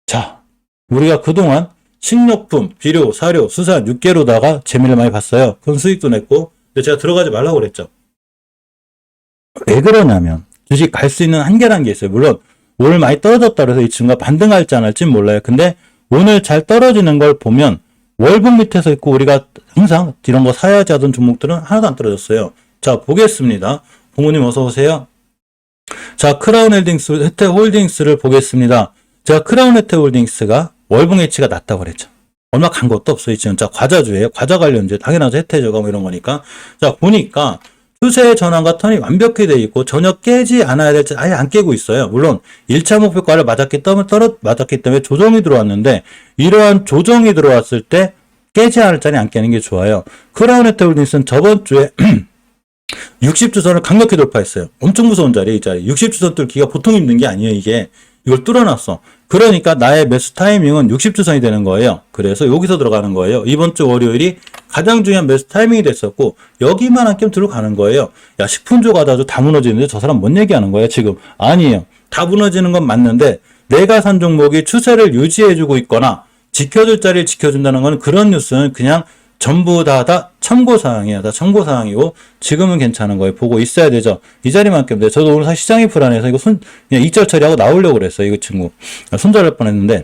자, 우리가 그동안 식료품, 비료, 사료, 수산, 육계로다가 재미를 많이 봤어요. 그건 수익도 냈고, 근데 제가 들어가지 말라고 그랬죠. 왜 그러냐면 주식 갈 수 있는 한계라는 게 있어요. 물론 오늘 많이 떨어졌다 그래서 이 친구가 반등할지 안 할지 몰라요. 근데 오늘 잘 떨어지는 걸 보면 월봉 밑에서 있고 우리가 항상 이런 거 사야지 하던 종목들은 하나도 안 떨어졌어요. 자, 보겠습니다. 부모님 어서 오세요. 자, 크라운 혜택홀딩스를 보겠습니다. 제가 크라운 혜택홀딩스가 월봉 H가 낮다고 그랬죠. 얼마 간 것도 없어요. 지금 자, 과자주예요. 과자 관련주 당연하죠. 혜태저가 뭐 이런 거니까. 자, 보니까 추세의 전환과 턴이 완벽히 돼 있고 전혀 깨지 않아야 될지 아예 안 깨고 있어요. 물론 1차 목표가를 맞았기 때문에 조정이 들어왔는데 이러한 조정이 들어왔을 때 깨지 않을 자리 안 깨는 게 좋아요. 크라운 혜택홀딩스는 저번 주에 60주선을 강력히 돌파했어요. 엄청 무서운 자리에 이 자리. 60주선 뚫기가 보통 힘든 게 아니에요. 이걸 뚫어놨어. 그러니까 나의 매수 타이밍은 60주선이 되는 거예요. 그래서 여기서 들어가는 거예요. 이번 주 월요일이 가장 중요한 매수 타이밍이 됐었고 여기만 한 겜 들어가는 거예요. 야, 식품주 가다도 다 무너지는데 저 사람 뭔 얘기하는 거예요 지금? 아니에요. 다 무너지는 건 맞는데 내가 산 종목이 추세를 유지해주고 있거나 지켜줄 자리를 지켜준다는 건 그런 뉴스는 그냥 전부 다 참고사항이에요. 다 참고사항이고 지금은 괜찮은 거예요. 보고 있어야 되죠. 이 자리만큼 돼. 저도 오늘 사실 시장이 불안해서 이거 그냥 이절 처리하고 나오려고 그랬어요. 이거 친구. 손절할 뻔했는데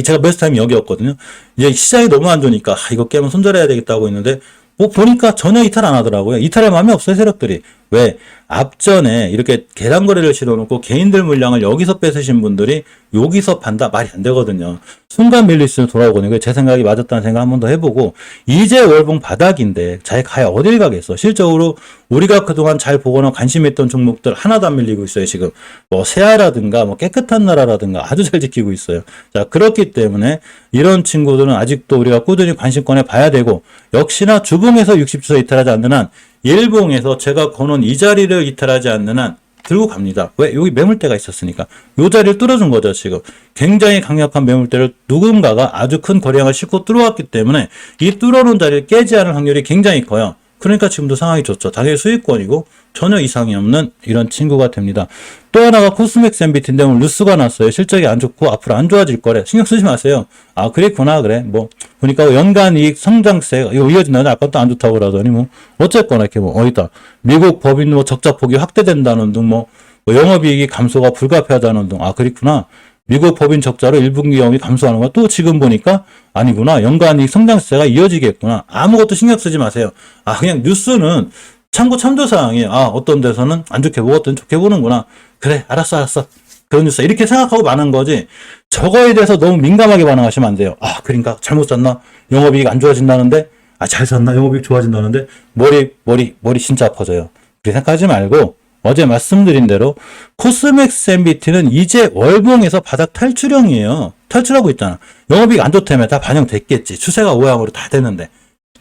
제가 매수 타임이 여기였거든요. 이제 시장이 너무 안 좋으니까 이거 깨면 손절해야 되겠다고 했는데 뭐 보니까 전혀 이탈 안 하더라고요. 이탈할 마음이 없어요. 세력들이. 왜? 앞전에 이렇게 계단거래를 실어놓고 개인들 물량을 여기서 뺏으신 분들이 여기서 판다? 말이 안 되거든요. 순간 밀리스는 돌아오거든요. 제 생각이 맞았다는 생각 한 번 더 해보고 이제 월봉 바닥인데 잘 가야 어딜 가겠어. 실적으로 우리가 그동안 잘 보거나 관심했던 종목들 하나도 안 밀리고 있어요. 지금 뭐 세아라든가 뭐 깨끗한 나라라든가 아주 잘 지키고 있어요. 자, 그렇기 때문에 이런 친구들은 아직도 우리가 꾸준히 관심권에 봐야 되고 역시나 주봉에서 60주선 이탈하지 않는 한 일봉에서 제가 거는 이 자리를 이탈하지 않는 한 들고 갑니다. 왜? 여기 매물대가 있었으니까. 요 자리를 뚫어준 거죠, 지금. 굉장히 강력한 매물대를 누군가가 아주 큰 거래량을 싣고 뚫어왔기 때문에 이 뚫어놓은 자리를 깨지 않을 확률이 굉장히 커요. 그러니까 지금도 상황이 좋죠. 당연히 수익권이고 전혀 이상이 없는 이런 친구가 됩니다. 또 하나가 코스맥스 MBT인데 오늘 뉴스가 났어요. 실적이 안 좋고 앞으로 안 좋아질 거래. 신경 쓰지 마세요. 아, 그랬구나. 그래. 뭐 보니까 연간 이익 성장세 이거 이어진다는데 아까도 안 좋다고 그러더니 뭐 어쨌거나 이렇게 뭐 어디다 미국 법인 뭐 적자 폭이 확대된다는 등 뭐 영업이익이 감소가 불가피하다는 등 아, 그랬구나. 미국 법인 적자로 1분기 영업이 감소하는 거 또 지금 보니까 아니구나. 연간 이익 성장세가 이어지겠구나. 아무것도 신경 쓰지 마세요. 아, 그냥 뉴스는 참조사항이에요. 아, 어떤 데서는 안 좋게 보고 어떤 좋게 보는구나. 그래, 알았어. 그런 뉴스. 이렇게 생각하고 마는 거지. 저거에 대해서 너무 민감하게 반응하시면 안 돼요. 아, 그러니까 잘못 샀나? 영업이익 안 좋아진다는데? 아, 잘 샀나? 영업이익 좋아진다는데? 머리 진짜 아파져요. 그렇게 생각하지 말고 어제 말씀드린 대로 코스맥스 MBT는 이제 월봉에서 바닥 탈출형이에요. 탈출하고 있잖아. 영업이익 안 좋다며 다 반영됐겠지. 추세가 오향으로 다 되는데.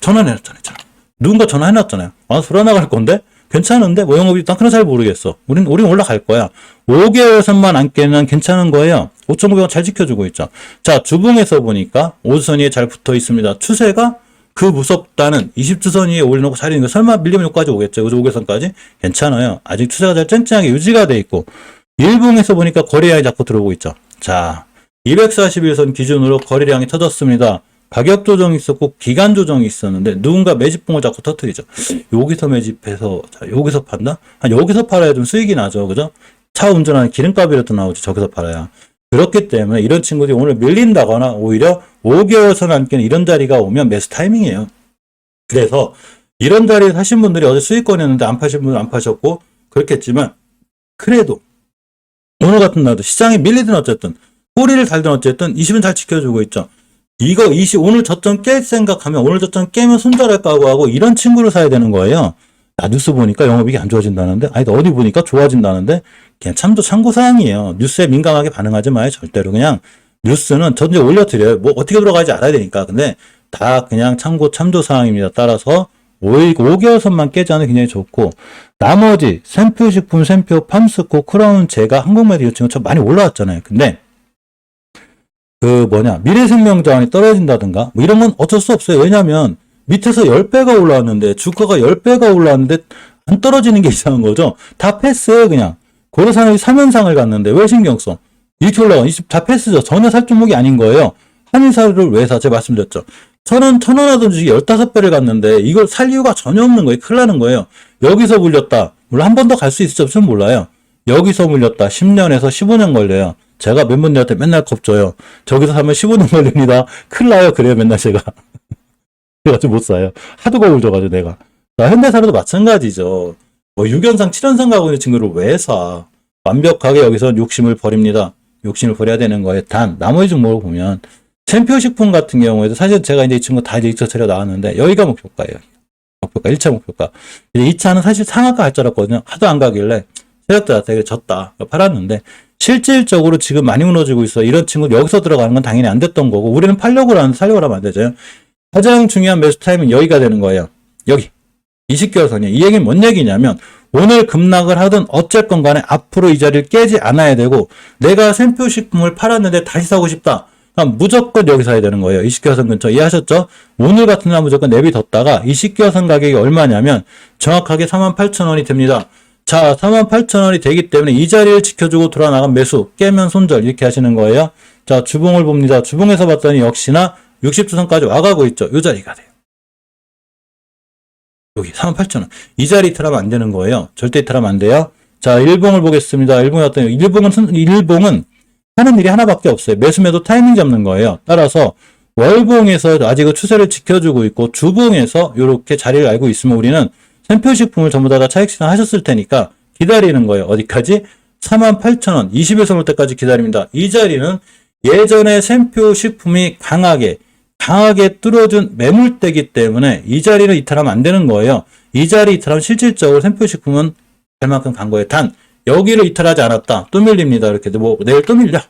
전화해놨잖아요. 누군가 전화해놨잖아요. 아, 돌아나갈 건데? 괜찮은데? 뭐 영업이익 난 그런 잘 모르겠어. 우린 올라갈 거야. 5개월 선만 안 깨면 괜찮은 거예요. 5,900원 잘 지켜주고 있죠. 자, 주봉에서 보니까 5주선 위에 잘 붙어 있습니다. 추세가 그 무섭다는 20주선 위에 올려놓고 잘 있는 거 설마 밀리면 여기까지 오겠죠. 그죠? 5개선까지? 괜찮아요. 아직 추세가 잘 쨍쨍하게 유지가 돼 있고 일봉에서 보니까 거래량이 자꾸 들어오고 있죠. 자, 241선 기준으로 거래량이 터졌습니다. 가격 조정이 있었고 기간 조정이 있었는데 누군가 매집봉을 자꾸 터뜨리죠. 여기서 매집해서 자, 여기서 판다? 여기서 팔아야 좀 수익이 나죠. 그죠? 차 운전하는 기름값이라도 나오지. 저기서 팔아야. 그렇기 때문에 이런 친구들이 오늘 밀린다거나 오히려 5개월 선 안끼는 이런 자리가 오면 매수 타이밍이에요. 그래서 이런 자리에 사신 분들이 어제 수익권이었는데 안 파신 분은 안 파셨고 그렇겠지만 그래도 오늘 같은 날도 시장이 밀리든 어쨌든 꼬리를 달든 어쨌든 20은 잘 지켜주고 있죠. 이거 오늘 저점 깰 생각하면 오늘 저점 깨면 손절할 각오하고 이런 친구를 사야 되는 거예요. 야, 뉴스 보니까 영업이익이 안 좋아진다는데 아니 어디 보니까 좋아진다는데 그냥 참고사항이에요. 뉴스에 민감하게 반응하지 마요. 절대로 그냥 뉴스는 저 이제 올려드려요. 뭐 어떻게 들어가는지 알아야 되니까. 근데 다 그냥 참조사항입니다. 따라서 5개월 선만 깨지 않으면 굉장히 좋고 나머지 샘표식품, 샘표, 팜스코, 크라운, 제가 한국메디 이 친구 많이 올라왔잖아요. 근데 미래생명자원이 떨어진다든가 뭐 이런 건 어쩔 수 없어요. 왜냐면 밑에서 10배가 올라왔는데 주가가 10배가 올라왔는데 안 떨어지는 게 이상한 거죠. 다 패스해요. 그냥 고려산업이 3연상을 갔는데 왜 신경 써? 이렇게 올라가. 다 패스죠. 전혀 살 종목이 아닌 거예요. 한인사를 왜 사? 제가 말씀드렸죠. 1,000원 하던 주식이 15배를 갔는데 이걸 살 이유가 전혀 없는 거예요. 큰일 나는 거예요. 여기서 물렸다. 물론 한 번 더 갈 수 있을지 없을지 몰라요. 여기서 물렸다. 10년에서 15년 걸려요. 제가 멤버들한테 맨날 겁줘요. 저기서 사면 15년 걸립니다. 큰일 나요. 그래요. 맨날 제가. 그래가지고 못 사요. 하도 겁을 줘가지고 내가. 자, 현대사로도 마찬가지죠. 뭐 6연상, 7연상 가고 있는 친구를 왜 사? 완벽하게 여기서 욕심을 버립니다. 욕심을 버려야 되는 거예요. 단 나머지 종목을 보면 챔피언식품 같은 경우에도 사실 제가 이제 이 친구 다 이제 2차 처리가 나왔는데 여기가 목표가예요. 목표가 1차 목표가. 이제 2차는 사실 상한가 할 줄 알았거든요. 하도 안 가길래 세력들한테 졌다. 팔았는데 실질적으로 지금 많이 무너지고 있어. 이런 친구 여기서 들어가는 건 당연히 안 됐던 거고 우리는 팔려고 하는데 살려고 하면 안 되죠. 가장 중요한 매수 타임은 여기가 되는 거예요. 여기. 20개월 선이에요. 이 얘기는 뭔 얘기냐면 오늘 급락을 하든 어쨌건 간에 앞으로 이 자리를 깨지 않아야 되고 내가 샘표식품을 팔았는데 다시 사고 싶다. 그럼 무조건 여기 사야 되는 거예요. 20개월 선 근처. 이해하셨죠? 오늘 같은 날 무조건 내비뒀다가 20개월 선 가격이 얼마냐면 정확하게 48,000원이 됩니다. 자, 48,000원이 되기 때문에 이 자리를 지켜주고 돌아 나간 매수, 깨면 손절 이렇게 하시는 거예요. 자, 주봉을 봅니다. 주봉에서 봤더니 역시나 60주선까지 와가고 있죠. 이 자리가 돼요. 여기 48,000원. 이 자리 이탈하면 안 되는 거예요. 절대 이탈하면 안 돼요. 자, 일봉을 보겠습니다. 일봉이 어떤 일봉은 하는 일이 하나밖에 없어요. 매수매도 타이밍 잡는 거예요. 따라서 월봉에서 아직 추세를 지켜주고 있고 주봉에서 이렇게 자리를 알고 있으면 우리는 샘표식품을 전부 다 차익 실현하셨을 테니까 기다리는 거예요. 어디까지? 48,000원 20에서 올 때까지 기다립니다. 이 자리는 예전에 샘표식품이 강하게 뚫어준 매물대기 때문에 이 자리를 이탈하면 안 되는 거예요. 이 자리 이탈하면 실질적으로 샘표식품은 될 만큼 간 거예요. 단 여기를 이탈하지 않았다. 또 밀립니다. 이렇게 뭐 내일 또 밀려.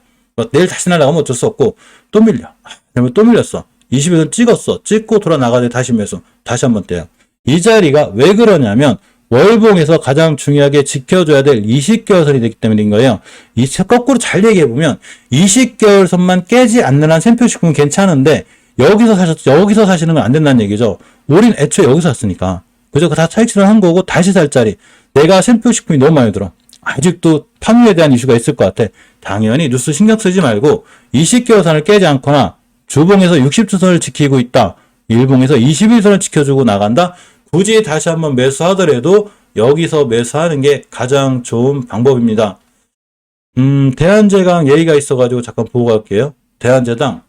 내일 다시 날아가면 어쩔 수 없고 또 밀려. 그러면 또 밀렸어. 20에서 찍었어. 찍고 돌아 나가야 다시 매수. 다시 한번 떼요. 이 자리가 왜 그러냐면 월봉에서 가장 중요하게 지켜줘야 될 20개월 선이 되기 때문인 거예요. 이 거꾸로 잘 얘기해보면 20개월 선만 깨지 않는 한 샘표식품은 괜찮은데 여기서 사시는 건 안 된다는 얘기죠. 우린 애초에 여기서 샀으니까. 그죠? 다 차익 실현한 거고 다시 살 자리. 내가 샘표식품이 너무 많이 들어. 아직도 판매에 대한 이슈가 있을 것 같아. 당연히 뉴스 신경 쓰지 말고 20개월 선을 깨지 않거나 주봉에서 60주선을 지키고 있다. 일봉에서 21선을 지켜주고 나간다. 굳이 다시 한번 매수하더라도 여기서 매수하는 게 가장 좋은 방법입니다. 대한제강 예의가 있어가지고 잠깐 보고 갈게요. 대한제당.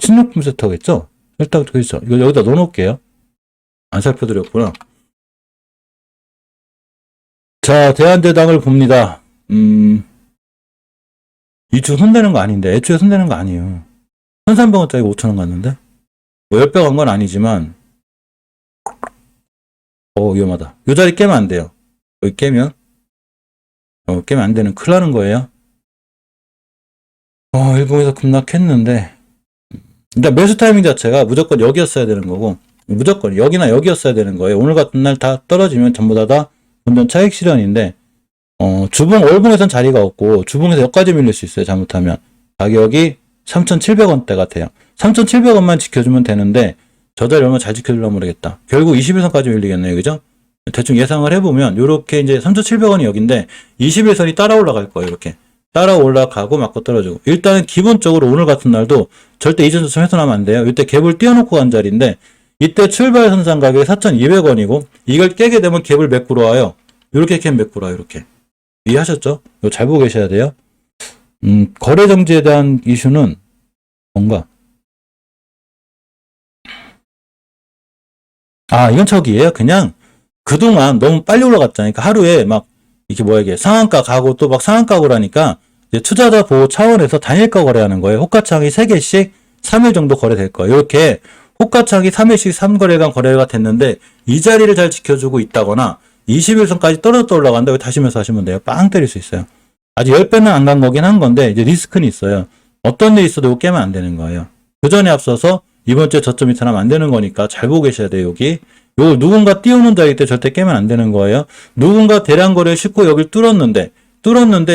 식료품 세터겠죠? 일단 그렇죠. 이거 여기다 넣어놓을게요. 안 살펴드렸구나. 자, 대한제당을 봅니다. 이주 손대는 거 아닌데, 애초에 손대는 거 아니에요. 1,300원짜리 5,000원 갔는데? 뭐 10배 간 건 아니지만, 위험하다. 요 자리 깨면 안 돼요. 여기 깨면 안 되는, 큰일 나는 거예요. 일봉에서 급락했는데, 일단 매수 타이밍 자체가 무조건 여기였어야 되는 거고, 무조건 여기나 여기였어야 되는 거예요. 오늘 같은 날 다 떨어지면 전부 다 본전 차익 실현인데, 주봉, 월봉에선 자리가 없고, 주봉에서 여기까지 밀릴 수 있어요. 잘못하면. 가격이 3,700원대 같아요. 3,700원만 지켜주면 되는데, 저 자리 얼마 잘 지켜주려면 모르겠다. 결국 21선까지 밀리겠네요. 그죠? 대충 예상을 해보면, 요렇게 이제 3,700원이 여긴데, 21선이 따라 올라갈 거예요. 이렇게. 따라 올라가고 맞고 떨어지고. 일단은 기본적으로 오늘 같은 날도 절대 이전 저점 훼손하면 안 돼요. 이때 갭을 띄워놓고 간 자리인데, 이때 출발 선상 가격이 4,200원이고, 이걸 깨게 되면 갭을 메꾸러 와요. 이렇게 갭 메꾸러 와요. 이렇게. 이해하셨죠? 이거 잘 보고 계셔야 돼요. 거래 정지에 대한 이슈는 뭔가? 이건 저기예요. 그냥 그동안 너무 빨리 올라갔잖아요. 그러니까 하루에 막 이게 이게 상한가 가고 또 막 상한가 오라니까 이제 투자자 보호 차원에서 단일가 거래하는 거예요. 호가창이 3개씩 3일 정도 거래될 거예요. 이렇게 호가창이 3일씩 3거래간 거래가 됐는데 이 자리를 잘 지켜주고 있다거나 21선까지 떨어졌다 올라간다. 다시 매수하시면 돼요. 빵 때릴 수 있어요. 아직 10배는 안 간 거긴 한 건데 이제 리스크는 있어요. 어떤 일이 있어도 깨면 안 되는 거예요. 그 전에 앞서서 이번 주에 저점 이탈하면 안 되는 거니까 잘 보고 계셔야 돼요. 여기. 요 누군가 띄우는 자리 때 절대 깨면 안 되는 거예요. 누군가 대량 거래를 싣고 여길 뚫었는데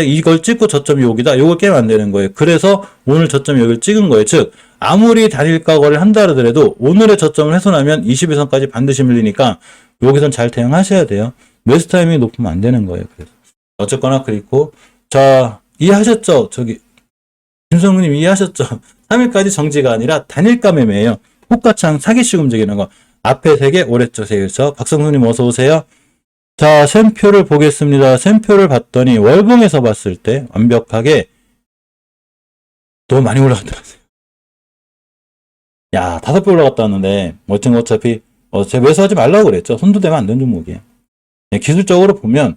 이걸 찍고 저점이 여기다. 요걸 깨면 안 되는 거예요. 그래서 오늘 저점이 여기를 찍은 거예요. 즉 아무리 단일가 거래를 한다 하더라도 오늘의 저점을 훼손하면 21선까지 반드시 밀리니까 여기선 잘 대응하셔야 돼요. 매수 타이밍이 높으면 안 되는 거예요. 그래서 어쨌거나 그리고 자 이해하셨죠? 저기 김성우님 이해하셨죠? 3일까지 정지가 아니라 단일가 매매예요. 호가창 사기식 움직이는 거. 앞에 3개, 오른쪽 3개. 박성수님 어서 오세요. 자, 샘표를 보겠습니다. 샘표를 봤더니 월봉에서 봤을 때 완벽하게 너무 많이 올라갔더라고요. 야, 5배 올라갔다 왔는데 어차피 제가 매수하지 말라고 그랬죠. 손도 대면 안 되는 종목이에요. 기술적으로 보면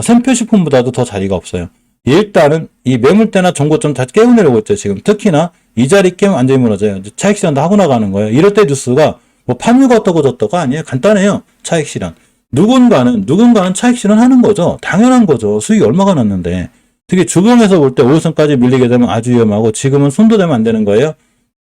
샘표 식품보다도 더 자리가 없어요. 일단은 이 매물대나 정고점 다 깨고 내려오고 있죠. 지금 특히나 이 자리 깨면 완전히 무너져요. 차익 실현도 하고 나가는 거예요. 이럴 때 뉴스가 뭐 판유가 어떠고 저떠고 아니에요. 간단해요. 차익 실현. 누군가는 차익 실현하는 거죠. 당연한 거죠. 수익이 얼마가 났는데. 특히 주봉에서 볼 때 5일선까지 밀리게 되면 아주 위험하고 지금은 손도 대면 안 되는 거예요.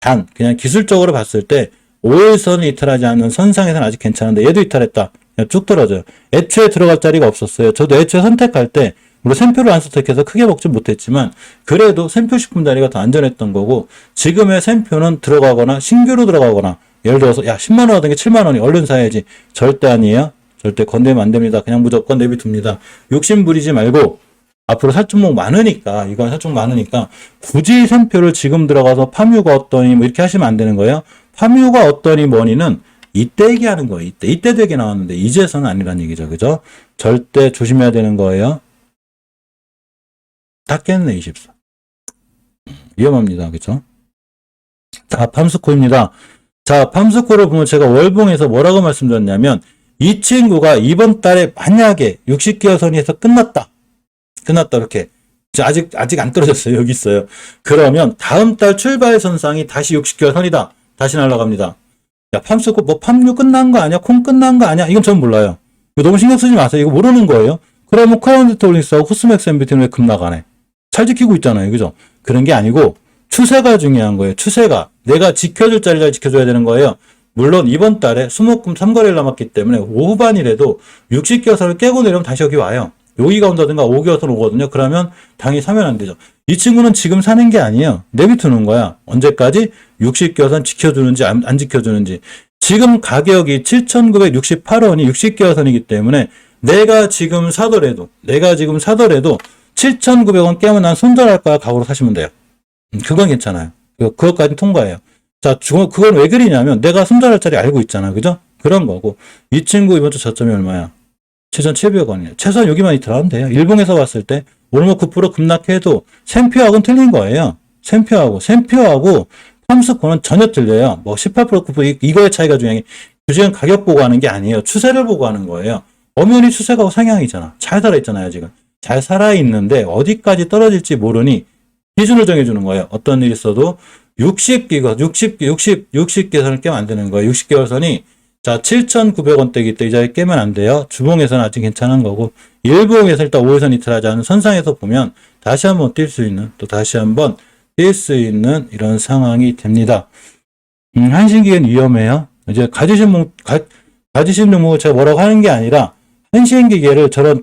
단 그냥 기술적으로 봤을 때 5일선을 이탈하지 않는 선상에서는 아직 괜찮은데 얘도 이탈했다. 그냥 쭉 떨어져요. 애초에 들어갈 자리가 없었어요. 저도 애초에 선택할 때 물론 샘표를 안 선택해서 크게 먹지 못했지만 그래도 샘표 식품 자리가 더 안전했던 거고 지금의 샘표는 들어가거나 신규로 들어가거나 예를 들어서 야 10만원 하던 게 7만원이 얼른 사야지. 절대 아니에요. 절대 건드리면 안 됩니다. 그냥 무조건 내비둡니다. 욕심 부리지 말고 앞으로 살 종목 많으니까 이건 살 종목 많으니까 굳이 샘표를 지금 들어가서 파뮤가 어떠니 뭐 이렇게 하시면 안 되는 거예요. 파뮤가 어떠니 뭐니는 이때 얘기하는 거예요. 이때 되게 나왔는데 이제서는 아니란 얘기죠. 그죠? 절대 조심해야 되는 거예요. 다 깼네 24. 위험합니다. 그죠? 자, 팜스코입니다. 자, 팜스코를 보면 제가 월봉에서 뭐라고 말씀드렸냐면 이 친구가 이번 달에 만약에 60개월 선에서 끝났다 이렇게 아직 안 떨어졌어요. 여기 있어요. 그러면 다음 달 출발 선상이 다시 60개월 선이다. 다시 날아갑니다. 야, 팜스코 뭐 팜유 끝난 거 아니야? 콩 끝난 거 아니야? 이건 전 몰라요. 이거 너무 신경 쓰지 마세요. 이거 모르는 거예요. 그러면 크라운디토링스하고 코스맥스 MBT는 왜 급나가네? 잘 지키고 있잖아요. 그죠? 그런 게 아니고 추세가 중요한 거예요. 추세가 내가 지켜줄 자리 잘 지켜줘야 되는 거예요. 물론 이번 달에 수목금 3거래일 남았기 때문에 오후반이라도 60개월선을 깨고 내려면 다시 여기 와요. 여기가 온다든가 5개월선 오거든요. 그러면 당연히 사면 안 되죠. 이 친구는 지금 사는 게 아니에요. 내비두는 거야. 언제까지? 60개월선 지켜주는지 안 지켜주는지. 지금 가격이 7,968원이 60개월선이기 때문에 내가 지금 사더라도 7,900원 깨면 난 손절할 거야. 각오로 사시면 돼요. 그건 괜찮아요. 그것까지 통과해요. 자, 그건 왜 그리냐면 내가 손절할 자리 알고 있잖아. 그죠? 그런 거고. 이 친구 이번 주 저점이 얼마야? 7,700원이에요. 최소한 여기만 이탈하면 돼요. 일봉에서 봤을 때 오늘 뭐 9% 급락해도 샘표하고는 틀린 거예요. 샘표하고 팜스코는 전혀 틀려요. 뭐 18% 9% 이거의 차이가 중요한 게 주식은 가격 보고 하는 게 아니에요. 추세를 보고 하는 거예요. 엄연히 추세가 상향이잖아. 잘 살아있잖아요. 지금. 잘 살아있는데 어디까지 떨어질지 모르니 기준을 정해주는 거예요. 어떤 일이 있어도 60개선을 깨면 안 되는 거예요. 60개월 선이 자 7,900원대기 때 이 자리 깨면 안 돼요. 주봉에서는 아직 괜찮은 거고 일봉에서 일단 5일선 이탈하지 않은 선상에서 보면 다시 한번 뛸 수 있는 이런 상황이 됩니다. 한신기계는 위험해요. 이제 가지신 종목을 제가 뭐라고 하는 게 아니라 한신기계를 저런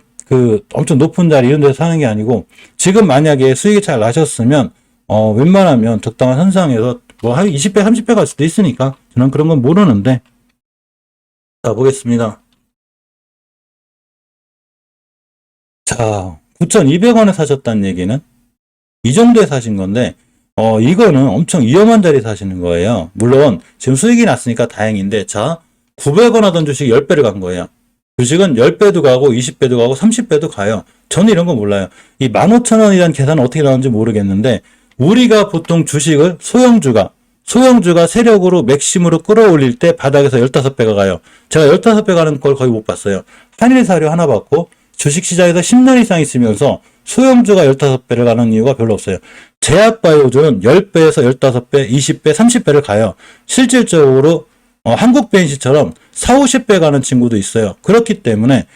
엄청 높은 자리 이런 데서 사는 게 아니고 지금 만약에 수익이 잘 나셨으면 웬만하면 적당한 선상에서 뭐 한 20배 30배 갈 수도 있으니까 저는 그런 건 모르는데 자 보겠습니다. 자 9,200원에 사셨다는 얘기는 이 정도에 사신 건데 이거는 엄청 위험한 자리에 사시는 거예요. 물론 지금 수익이 났으니까 다행인데 자 900원 하던 주식 10배를 간 거예요. 주식은 10배도 가고 20배도 가고 30배도 가요. 저는 이런 거 몰라요. 이 15,000원이라는 계산은 어떻게 나오는지 모르겠는데 우리가 보통 주식을 소형주가 세력으로 맥심으로 끌어올릴 때 바닥에서 15배가 가요. 제가 15배 가는 걸 거의 못 봤어요. 한일사료 하나 받고 주식시장에서 10년 이상 있으면서 소형주가 15배를 가는 이유가 별로 없어요. 제약바이오주는 10배에서 15배, 20배, 30배를 가요. 실질적으로 한국벤시처럼 40~50배 가는 친구도 있어요. 그렇기 때문에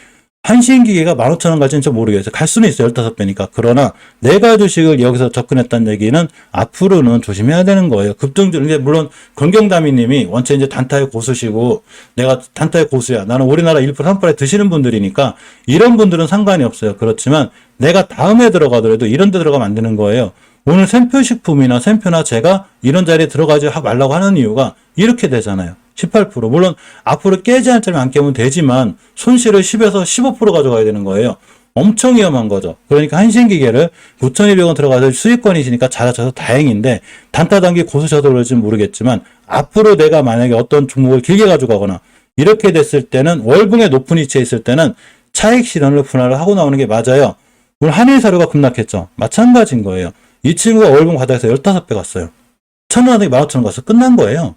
한신기계가 15,000원 갈지는 좀 모르겠어요. 갈 수는 있어요. 15배니까. 그러나 내가 주식을 여기서 접근했다는 얘기는 앞으로는 조심해야 되는 거예요. 급등주, 물론 건경다미님이 원체 이제 단타의 고수시고 내가 단타의 고수야. 나는 우리나라 1% 3%에 드시는 분들이니까 이런 분들은 상관이 없어요. 그렇지만 내가 다음에 들어가더라도 이런 데 들어가면 안 되는 거예요. 오늘 샘표식품이나 샘표나 제가 이런 자리에 들어가지 말라고 하는 이유가 이렇게 되잖아요. 18%. 물론 앞으로 깨지 않자면 안 깨면 되지만 손실을 10에서 15% 가져가야 되는 거예요. 엄청 위험한 거죠. 그러니까 한신기계를 9,200원 들어가서 수익권이시니까 잘하셔서 다행인데 단타 단기 고수셔서 그럴지는 모르겠지만 앞으로 내가 만약에 어떤 종목을 길게 가져가거나 이렇게 됐을 때는 월봉의 높은 위치에 있을 때는 차익 실현을 분할을 하고 나오는 게 맞아요. 오늘 한일사료가 급락했죠. 마찬가지인 거예요. 이 친구가 월봉 바닥에서 15배 갔어요. 1,000원 15,000원 가서 끝난 거예요.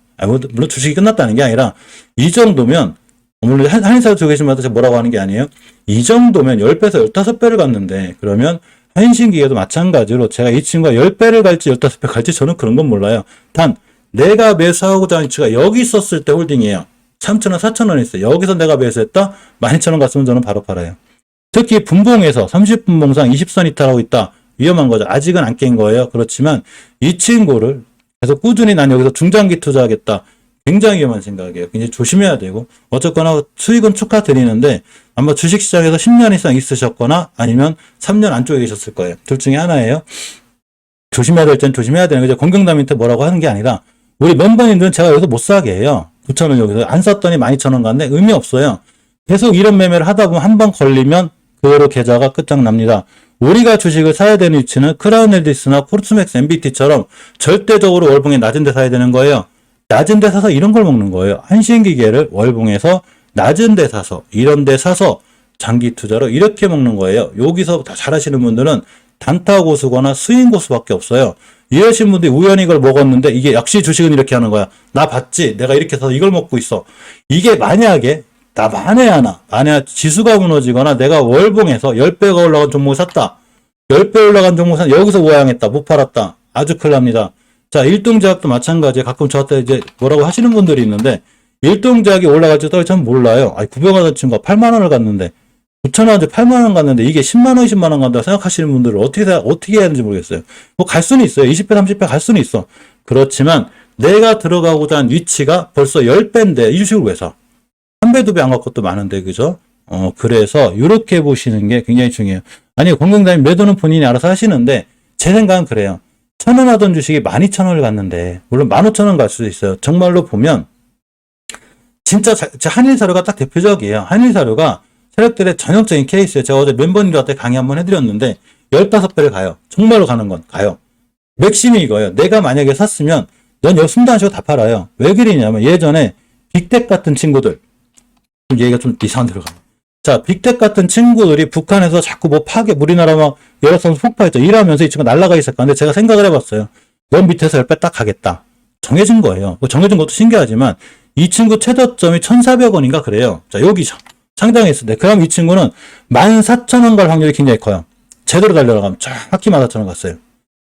물론 주식이 끝났다는 게 아니라 이 정도면 물론 한인사료 들고 계신 분한테 뭐라고 하는 게 아니에요. 이 정도면 10배에서 15배를 갔는데 그러면 한신기계도 마찬가지로 제가 이 친구가 10배를 갈지 15배 갈지 저는 그런 건 몰라요. 단 내가 매수하고자 하는 위치가 여기 있었을 때 홀딩이에요. 3,000원, 4,000원 있어요. 여기서 내가 매수했다? 12,000원 갔으면 저는 바로 팔아요. 특히 분봉에서 30분 봉상 20선 이탈하고 있다. 위험한 거죠. 아직은 안 깬 거예요. 그렇지만 이 친구를 계속 꾸준히 난 여기서 중장기 투자하겠다. 굉장히 위험한 생각이에요. 굉장히 조심해야 되고 어쨌거나 수익은 축하드리는데 아마 주식시장에서 10년 이상 있으셨거나 아니면 3년 안쪽에 계셨을 거예요. 둘 중에 하나예요. 조심해야 될 땐 조심해야 되는 거죠. 공경담한테 뭐라고 하는 게 아니라 우리 멤버님들은 제가 여기서 못 사게 해요. 9,000원 여기서 안 샀더니 12,000원 갔네. 의미 없어요. 계속 이런 매매를 하다 보면 한 번 걸리면 그거로 계좌가 끝장납니다. 우리가 주식을 사야 되는 위치는 크라운 엘디스나 코르츠맥스 MBT처럼 절대적으로 월봉에 낮은 데 사야 되는 거예요. 낮은 데 사서 이런 걸 먹는 거예요. 한신기계를 월봉에서 낮은 데 사서 이런 데 사서 장기 투자로 이렇게 먹는 거예요. 여기서 다 잘하시는 분들은 단타 고수거나 스윙 고수밖에 없어요. 이러신 분들이 우연히 이걸 먹었는데 이게 역시 주식은 이렇게 하는 거야. 나 봤지? 내가 이렇게 해서 이걸 먹고 있어. 이게 만약에 만에 지수가 무너지거나 내가 월봉에서 10배가 올라간 종목을 샀다. 10배 올라간 종목을 샀다. 여기서 우양했다. 못 팔았다. 아주 큰일 납니다. 자, 일동제약도 마찬가지에 가끔 저한테 이제 뭐라고 하시는 분들이 있는데 일동제약이 올라갈지 떨어질지 몰라요. 900원 친구가 8만 원을 갔는데 9,000원 8만 원 갔는데 이게 10만 원, 20만 원 간다고 생각하시는 분들은 어떻게 해야 하는지 모르겠어요. 뭐 갈 수는 있어요. 20배, 30배 갈 수는 있어. 그렇지만 내가 들어가고자 한 위치가 벌써 10배인데 이 주식을 왜 사? 3배, 2배 안 갈 것도 많은데, 그죠? 그래서, 이렇게 보시는 게 굉장히 중요해요. 아니, 공경담이 매도는 본인이 알아서 하시는데, 제 생각은 그래요. 1,000원 하던 주식이 12,000원을 갔는데, 물론 15,000원 갈 수도 있어요. 정말로 보면, 진짜 한일사료가 딱 대표적이에요. 한일사료가 세력들의 전형적인 케이스예요. 제가 어제 멤버님들한테 강의 한번 해드렸는데, 15배를 가요. 정말로 가는 건 가요. 맥심이 이거예요. 내가 만약에 샀으면, 넌 여기 숨도 안 쉬고 다 팔아요. 왜 그러냐면, 예전에 빅텍 같은 친구들, 얘기가 좀 이상한 데로 가요. 자, 빅텍 같은 친구들이 북한에서 자꾸 뭐 우리나라 막 여러 선수 폭파했죠. 일하면서 이 친구가 날아가 있을 건데 제가 생각을 해봤어요. 넌 밑에서 10배 딱 가겠다. 정해진 거예요. 정해진 것도 신기하지만 이 친구 최저점이 1,400원인가 그래요. 자, 여기죠. 상장했을 때. 그럼 이 친구는 14,000원 갈 확률이 굉장히 커요. 제대로 달려가면 정확히 14,000원 갔어요.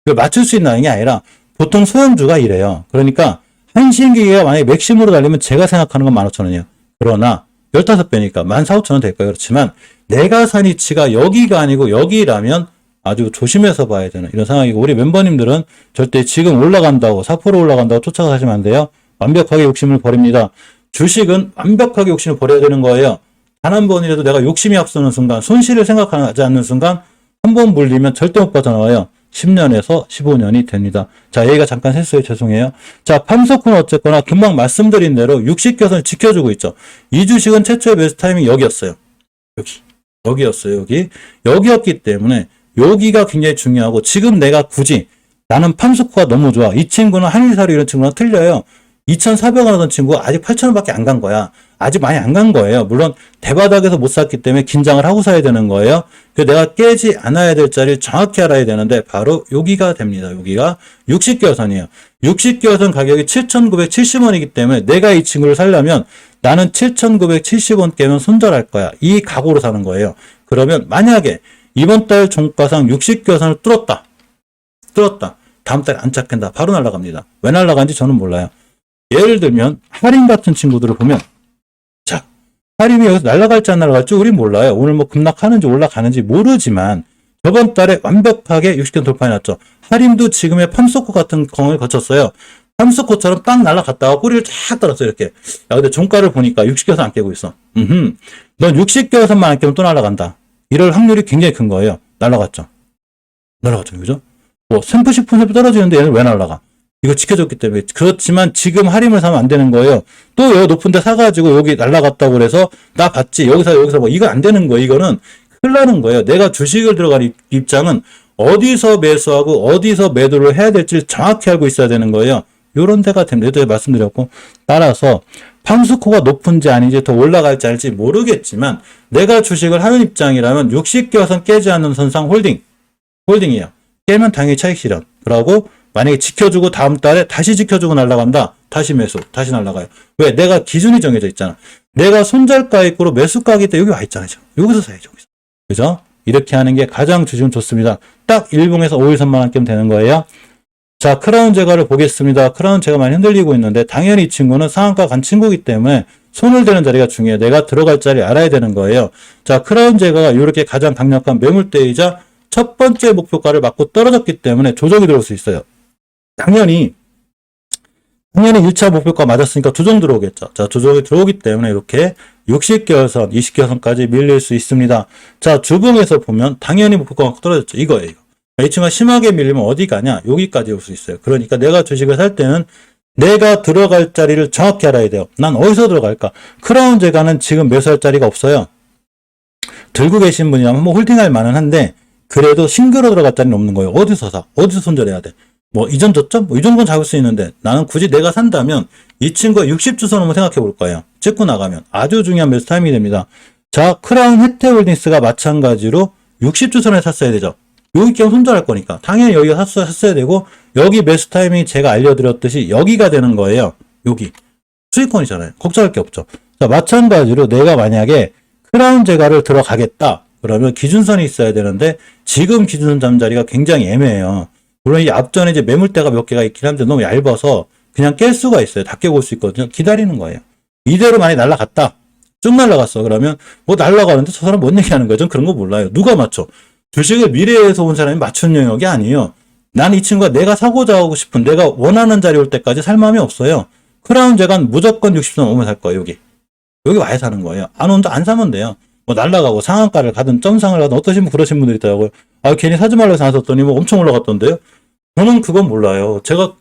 이걸 맞출 수 있는 게 아니라 보통 소형주가 이래요. 그러니까 한신기계가 만약에 맥심으로 달리면 제가 생각하는 건 15,000원이에요. 그러나 15배니까 14,500원 될까요? 그렇지만 내가 산 위치가 여기가 아니고 여기라면 아주 조심해서 봐야 되는 이런 상황이고 우리 멤버님들은 절대 지금 올라간다고 4% 올라간다고 쫓아가 사시면 안 돼요. 완벽하게 욕심을 버립니다. 주식은 완벽하게 욕심을 버려야 되는 거예요. 단 한 번이라도 내가 욕심이 앞서는 순간 손실을 생각하지 않는 순간 한 번 물리면 절대 못 빠져나와요. 10년에서 15년이 됩니다. 자, 얘기가 잠깐 했어요. 죄송해요. 자, 팜소코는 어쨌거나 금방 말씀드린 대로 60개선을 지켜주고 있죠. 이 주식은 최초의 매수 타이밍이 여기였어요. 여기였어요. 여기였기 때문에 여기가 굉장히 중요하고 지금 내가 굳이 나는 팜소코가 너무 좋아. 이 친구는 한일사료 이런 친구랑 틀려요. 2,400원 하던 친구가 아직 8,000원밖에 안 간 거야. 아직 많이 안 간 거예요. 물론 대바닥에서 못 샀기 때문에 긴장을 하고 사야 되는 거예요. 그래서 내가 깨지 않아야 될 자리를 정확히 알아야 되는데 바로 여기가 됩니다. 여기가 60개선이에요. 60개선 가격이 7,970원이기 때문에 내가 이 친구를 살려면 나는 7,970원 깨면 손절할 거야. 이 각오로 사는 거예요. 그러면 만약에 이번 달 종가상 60개선을 뚫었다. 다음 달에 안 잡힌다. 바로 날아갑니다. 왜 날아간지 저는 몰라요. 예를 들면 할인 같은 친구들을 보면 자, 할인이 여기서 날아갈지 안 날아갈지 우린 몰라요. 오늘 뭐 급락하는지 올라가는지 모르지만 저번 달에 완벽하게 60개 돌파해놨죠. 할인도 지금의 팜소코 같은 경험을 거쳤어요. 팜소코처럼 빵 날아갔다가 꼬리를 쫙 떨었어요. 이렇게. 야, 근데 종가를 보니까 60개선 안 깨고 있어. 넌 60개선만 안 깨면 또 날아간다. 이럴 확률이 굉장히 큰 거예요. 날아갔죠. 그죠? 뭐 3%, 10% 떨어지는데 얘는 왜 날아가? 이거 지켜줬기 때문에. 그렇지만 지금 할인을 사면 안 되는 거예요. 또 여기 높은 데 사가지고 여기 날라갔다고 그래서 나 봤지. 여기서 뭐 이거 안 되는 거예요. 이거는 큰일 나는 거예요. 내가 주식을 들어갈 입장은 어디서 매수하고 어디서 매도를 해야 될지 정확히 알고 있어야 되는 거예요. 요런 데가 됩니다. 예전에 말씀드렸고. 따라서 팜스코가 높은지 아닌지 더 올라갈지 알지 모르겠지만 내가 주식을 하는 입장이라면 60개선 깨지 않는 선상 홀딩이에요. 깨면 당연히 차익 실현. 그러고 만약에 지켜주고 다음 달에 다시 지켜주고 날아간다. 다시 매수, 다시 날아가요. 왜? 내가 기준이 정해져 있잖아. 내가 손절가 있고 매수가기 때 여기 와 있잖아요. 여기서 사야죠. 여기서. 그죠? 이렇게 하는 게 가장 주식은 좋습니다. 딱 일봉에서 5일선만 깨면 되는 거예요. 자, 크라운 제거를 보겠습니다. 크라운 제거 많이 흔들리고 있는데 당연히 이 친구는 상한가 간 친구이기 때문에 손을 대는 자리가 중요해요. 내가 들어갈 자리 알아야 되는 거예요. 자, 크라운 제거가 이렇게 가장 강력한 매물대이자 첫 번째 목표가를 맞고 떨어졌기 때문에 조정이 들어올 수 있어요. 당연히 1차 목표가 맞았으니까 조정 들어오겠죠. 자, 조정이 들어오기 때문에 이렇게 60개월선, 20개월선까지 밀릴 수 있습니다. 자, 주봉에서 보면 당연히 목표가가 떨어졌죠. 이거예요. 이 친구가 심하게 밀리면 어디 가냐? 여기까지 올 수 있어요. 그러니까 내가 주식을 살 때는 내가 들어갈 자리를 정확히 알아야 돼요. 난 어디서 들어갈까? 크라운 제가는 지금 매수할 자리가 없어요. 들고 계신 분이라면 뭐 홀딩할 만은 한데 그래도 싱글로 들어갈 자리는 없는 거예요. 어디서 사? 어디서 손절해야 돼? 뭐 이전 저점? 뭐 이 정도는 잡을 수 있는데 나는 굳이 내가 산다면 이 친구가 60주선 한번 생각해 볼 거예요. 찍고 나가면 아주 중요한 매수 타이밍이 됩니다. 자, 크라운 혜태홀딩스가 마찬가지로 60주선에 샀어야 되죠. 여기 끼면 손절할 거니까 당연히 여기가 샀어야 되고 여기 매수 타이밍이 제가 알려드렸듯이 여기가 되는 거예요. 여기 수익권이잖아요. 걱정할 게 없죠. 자, 마찬가지로 내가 만약에 크라운 제가를 들어가겠다 그러면 기준선이 있어야 되는데 지금 기준선 잠자리가 굉장히 애매해요. 물론 이 앞전에 이제 매물대가 몇 개가 있긴 한데 너무 얇아서 그냥 깰 수가 있어요. 다 깨고 올 수 있거든요. 기다리는 거예요. 이대로 많이 날아갔다. 쭉 날아갔어. 그러면 뭐 날아가는데 저 사람 뭔 얘기하는 거예요? 전 그런 거 몰라요. 누가 맞춰? 주식을 미래에서 온 사람이 맞춘 영역이 아니에요. 난 이 친구가 내가 사고자 하고 싶은 내가 원하는 자리 올 때까지 살 마음이 없어요. 크라운 제간 무조건 60선 오면 살 거예요. 여기 와야 사는 거예요. 안 온다 안 사면 돼요. 뭐 날라가고 상한가를 가든 점상을 가든 어떠신 분 그러신 분들이 있더라고요. 아 괜히 사지 말라고 해서 안 샀더니 뭐 엄청 올라갔던데요. 저는 그건 몰라요. 제가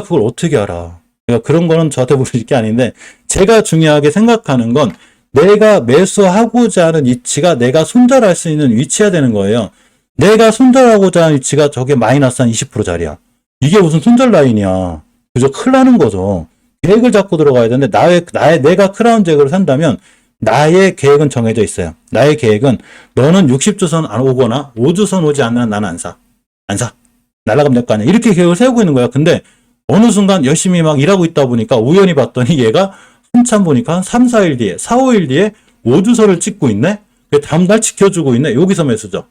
그걸 어떻게 알아. 그러니까 그런 거는 저한테 물으실 게 아닌데 제가 중요하게 생각하는 건 내가 매수하고자 하는 위치가 내가 손절할 수 있는 위치야 되는 거예요. 내가 손절하고자 하는 위치가 저게 마이너스 한 20%짜리야. 이게 무슨 손절 라인이야. 그죠? 큰일 나는 거죠. 계획을 잡고 들어가야 되는데 내가 크라운 잭을 산다면 나의 계획은 정해져 있어요. 나의 계획은 너는 60주선 안 오거나 5주선 오지 않으면 나는 안 사. 날아가면 될 거 아니야. 이렇게 계획을 세우고 있는 거야. 근데 어느 순간 열심히 막 일하고 있다 보니까 우연히 봤더니 얘가 한참 보니까 한 3, 4일 뒤에 4, 5일 뒤에 5주선을 찍고 있네? 다음날 지켜주고 있네? 여기서 매수죠.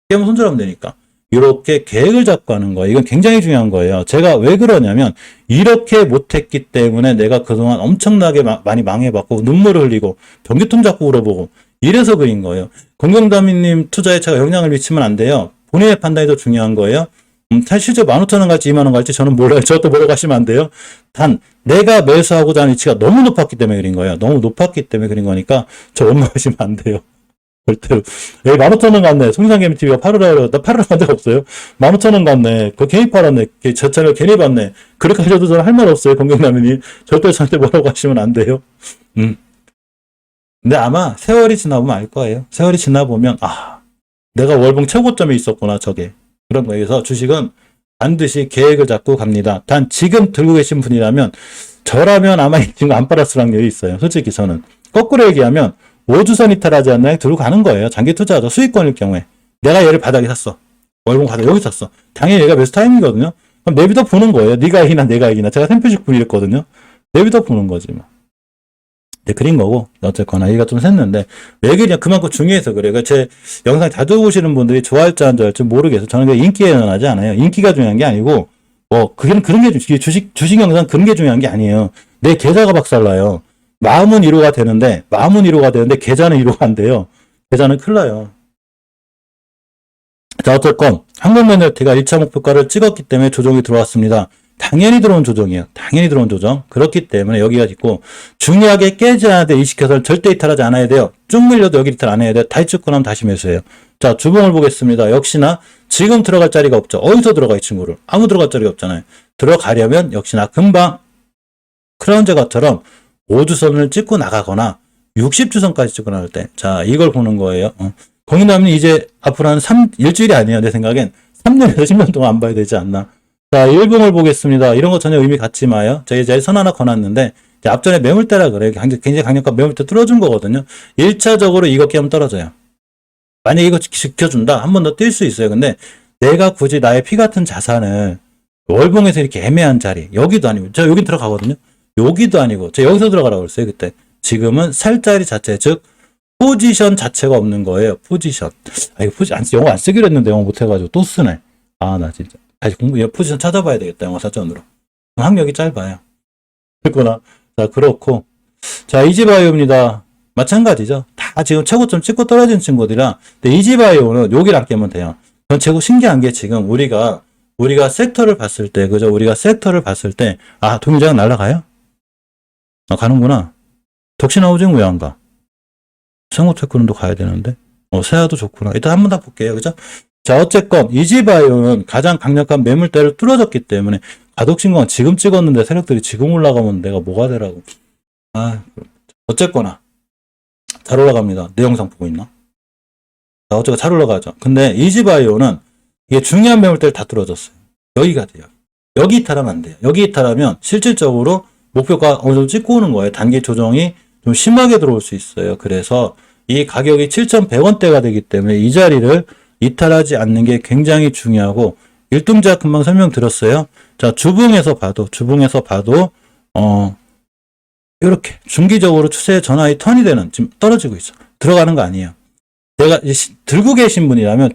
깨면 손절하면 되니까. 이렇게 계획을 잡고 하는 거예요. 이건 굉장히 중요한 거예요. 제가 왜 그러냐면 이렇게 못했기 때문에 내가 그동안 엄청나게 많이 망해봤고 눈물을 흘리고 변기통 잡고 울어보고 이래서 그린 거예요. 공경담이님 투자에 제가 영향을 미치면 안 돼요. 본인의 판단이 더 중요한 거예요. 실제 15,000원 갈지 2만원 갈지 저는 몰라요. 저도 뭐라고 하시면 안 돼요. 단 내가 매수하고자 하는 위치가 너무 높았기 때문에 그린 거예요. 너무 높았기 때문에 그린 거니까 저 원망하시면 안 돼요. 절대로. 15,000원 갔네. 송상개미TV가 팔으라 그래요. 나 팔으러 간 적 없어요. 15,000원 갔네. 그거 괜히 팔았네. 저 차를 괜히 봤네. 그렇게 하셔도 저는 할 말 없어요. 공경남이니. 절대 저한테 뭐라고 하시면 안 돼요. 근데 아마 세월이 지나보면 알 거예요. 세월이 지나보면 내가 월봉 최고점에 있었구나 저게. 그런 거예요. 그래서 주식은 반드시 계획을 잡고 갑니다. 단 지금 들고 계신 분이라면 저라면 아마 지금 안 팔았을 확률이 있어요. 솔직히 저는. 거꾸로 얘기하면 5주선 이탈하지 않나요? 들고 가는 거예요. 장기 투자죠. 수익권일 경우에. 내가 얘를 바닥에 샀어. 월봉 바닥에 여기 샀어. 당연히 얘가 매수 타임이거든요. 그럼 내비둬 보는 거예요. 네가 이기나 내가 이기나. 제가 템표식 분이랬거든요. 내비둬 보는 거지 뭐. 네, 그린 거고 어쨌거나 얘가 좀 샜는데 왜 그냥 그만큼 중요해서 그래요. 그러니까 제 영상 자주 보시는 분들이 좋아할지 안 좋아할지 모르겠어요. 저는 그 인기에 연연하지 않아요. 인기가 중요한 게 아니고 그런 게 주식 영상 그런 게 중요한 게 아니에요. 내 계좌가 박살나요. 마음은 위로가 되는데 계좌는 위로가 안 돼요. 계좌는 큰일 나요. 자, 어쨌건 한국메널티가 1차 목표가를 찍었기 때문에 조정이 들어왔습니다. 당연히 들어온 조정이에요. 당연히 들어온 조정. 그렇기 때문에 여기가 있고 중요하게 깨지 않아야 돼. 이 시켜서 절대 이탈하지 않아야 돼요. 쭉 밀려도 여기 이탈 안 해야 돼요. 다시 찍고 나면 다시 매수해요. 자, 주봉을 보겠습니다. 역시나 지금 들어갈 자리가 없죠. 어디서 들어가 이 친구를? 아무 들어갈 자리가 없잖아요. 들어가려면 역시나 금방 크라운제가처럼 5주선을 찍고 나가거나 60주선까지 찍고 나갈 때. 자, 이걸 보는 거예요. 거기다면 이제 앞으로 한 일주일이 아니에요. 내 생각엔 3년에서 10년 동안 안 봐야 되지 않나. 자, 일봉을 보겠습니다. 이런 거 전혀 의미 갖지 마요. 제가 이제 선 하나 거놨는데, 앞전에 매물대라 그래요. 굉장히 강력한 매물대 뚫어준 거거든요. 1차적으로 이거 깨면 떨어져요. 만약에 이거 지켜준다? 한 번 더 뛸 수 있어요. 근데 내가 굳이 나의 피 같은 자산을 월봉에서 이렇게 애매한 자리, 여기도 아니고, 저 여기 들어가거든요. 여기도 아니고, 제가 여기서 들어가라고 그랬어요. 그때. 지금은 살 자리 자체, 즉, 포지션 자체가 없는 거예요. 포지션. 아, 이거 영어 안 쓰기로 했는데 영어 못해가지고 또 쓰네. 아, 나 진짜. 다시 포지션 찾아봐야 되겠다. 영어 사전으로. 학력이 짧아요. 그렇구나. 자, 그렇고. 자, 이지바이오입니다. 마찬가지죠. 다 지금 최고점 찍고 떨어진 친구들이라. 근데 이지바이오는 여기를 안 깨면 돼요. 그건 최고 신기한 게 지금 우리가 섹터를 봤을 때, 그죠? 우리가 섹터를 봤을 때, 아, 동일장 날아가요? 아, 가는구나. 덕신하우징 왜 안 가? 생호테크론도 가야 되는데. 세아도 좋구나. 일단 한 번 더 볼게요. 그죠? 자, 어쨌건, 이지바이오는 가장 강력한 매물대를 뚫어졌기 때문에, 가독신고가 지금 찍었는데 세력들이 지금 올라가면 내가 뭐가 되라고. 아, 어쨌거나. 잘 올라갑니다. 내 영상 보고 있나? 자, 어쨌건 잘 올라가죠. 근데 이지바이오는 이게 중요한 매물대를 다 뚫어졌어요. 여기가 돼요. 여기 이탈하면 안 돼요. 여기 이탈하면 실질적으로 목표가 어느 정도 찍고 오는 거예요. 단기 조정이 좀 심하게 들어올 수 있어요. 그래서 이 가격이 7,100원대가 되기 때문에 이 자리를 이탈하지 않는 게 굉장히 중요하고, 일등작 금방 설명드렸어요. 자, 주봉에서 봐도, 이렇게 중기적으로 추세의 전환이 턴이 되는, 지금 떨어지고 있어. 들어가는 거 아니에요. 내가 들고 계신 분이라면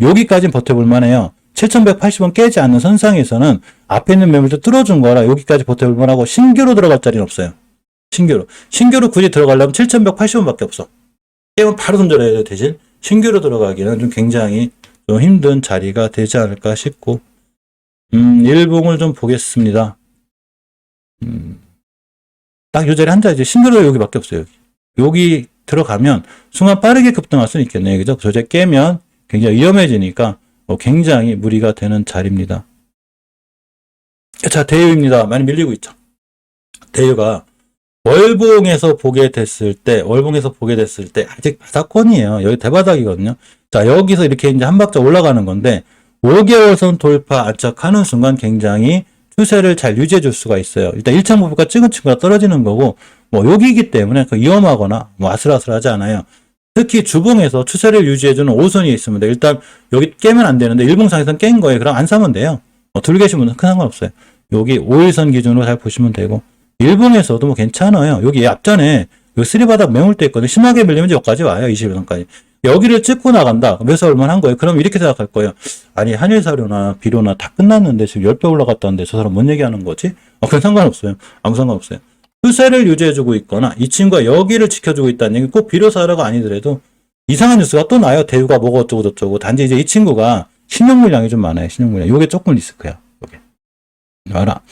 여기까지는 버텨볼 만해요. 7,180원 깨지 않는 선상에서는 앞에 있는 매물도 뚫어준 거라 여기까지 버텨볼 만하고, 신규로 들어갈 자리는 없어요. 신규로 굳이 들어가려면 7,180원밖에 없어. 깨면 바로 손절해야 돼. 대신 신규로 들어가기는 좀 굉장히 좀 힘든 자리가 되지 않을까 싶고, 일봉을 좀 보겠습니다. 딱 요 자리 한 자리, 이제 신규로 여기밖에 없어요. 여기 들어가면 순간 빠르게 급등할 수는 있겠네요. 그죠? 저 자리 깨면 굉장히 위험해지니까 굉장히 무리가 되는 자리입니다. 자, 대유입니다. 많이 밀리고 있죠. 대유가 월봉에서 보게 됐을 때 아직 바닥권이에요. 여기 대바닥이거든요. 자, 여기서 이렇게 이제 한 박자 올라가는 건데 5개월선 돌파 안착하는 순간 굉장히 추세를 잘 유지해 줄 수가 있어요. 일단 1차 목표가 찍은 친구가 떨어지는 거고, 여기이기 때문에 위험하거나 아슬아슬하지 않아요. 특히 주봉에서 추세를 유지해주는 5선이 있으면 돼. 일단 여기 깨면 안 되는데 일봉상에서는 깬 거예요. 그럼 안 사면 돼요. 들고 계신 분은 큰 상관없어요. 여기 5일선 기준으로 잘 보시면 되고, 일봉에서도 괜찮아요. 여기 앞전에 여기 쓰리바닥 매물대 있거든요. 심하게 밀리면 여기까지 와요. 21선까지. 여기를 찍고 나간다. 매수 얼마나 한 거예요? 그럼 이렇게 생각할 거예요. 아니, 한일사료나 비료나 다 끝났는데 지금 10배 올라갔다는데 저 사람 뭔 얘기하는 거지? 그건 상관없어요. 아무 상관없어요. 추세를 유지해주고 있거나 이 친구가 여기를 지켜주고 있다는 얘기, 꼭 비료사료가 아니더라도 이상한 뉴스가 또 나요. 대우가 뭐가 어쩌고 저쩌고. 단지 이제 이 친구가 신용 물량이 좀 많아요. 신용 물량. 요게 조금 리스크야. 요게. 알아.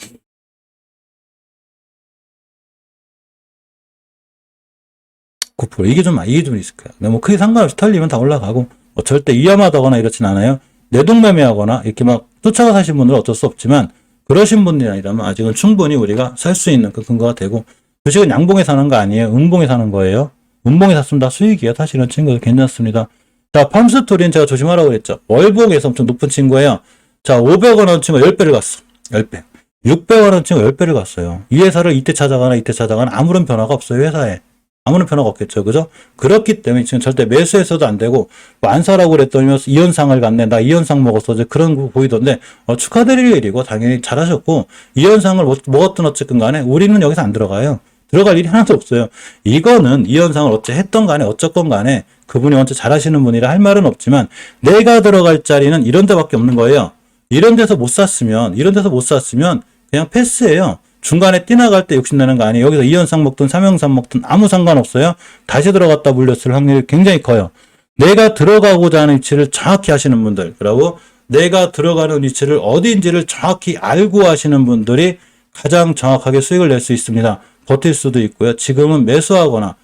이게 좀 리스크야. 크게 상관없이 털리면 다 올라가고, 절대 위험하다거나 이렇진 않아요. 내동매매하거나 이렇게 막 쫓아가 사신 분들은 어쩔 수 없지만, 그러신 분들이 아니라면 아직은 충분히 우리가 살 수 있는 그 근거가 되고, 주식은 양봉에 사는 거 아니에요. 음봉에 사는 거예요. 음봉에 샀으면 다 수익이에요. 사실은 친구들 괜찮습니다. 자, 팜스토리는 제가 조심하라고 그랬죠. 월봉에서 엄청 높은 친구예요. 자, 500원 원 친구가 10배를 갔어. 10배. 600원 원 친구가 10배를 갔어요. 이 회사를 이때 찾아가나 아무런 변화가 없어요. 회사에. 아무런 변화가 없겠죠. 그죠? 그렇기 때문에 지금 절대 매수해서도 안 되고, 안 사라고 그랬더니 이현상을 갔네. 나 이현상 먹었어. 그런 거 보이던데, 축하드릴 일이고, 당연히 잘하셨고, 이현상을 먹었든 어쨌든 간에, 우리는 여기서 안 들어가요. 들어갈 일이 하나도 없어요. 이거는 이현상을 어째 했던 간에, 어쨌건 간에, 그분이 원체 잘하시는 분이라 할 말은 없지만, 내가 들어갈 자리는 이런 데밖에 없는 거예요. 이런 데서 못 샀으면 그냥 패스예요. 중간에 뛰나갈 때 욕심내는 거 아니에요. 여기서 2연상 먹든 3연상 먹든 아무 상관없어요. 다시 들어갔다 물렸을 확률이 굉장히 커요. 내가 들어가고자 하는 위치를 정확히 하시는 분들, 그리고 내가 들어가는 위치를 어디인지를 정확히 알고 하시는 분들이 가장 정확하게 수익을 낼 수 있습니다. 버틸 수도 있고요. 지금은 매수하거나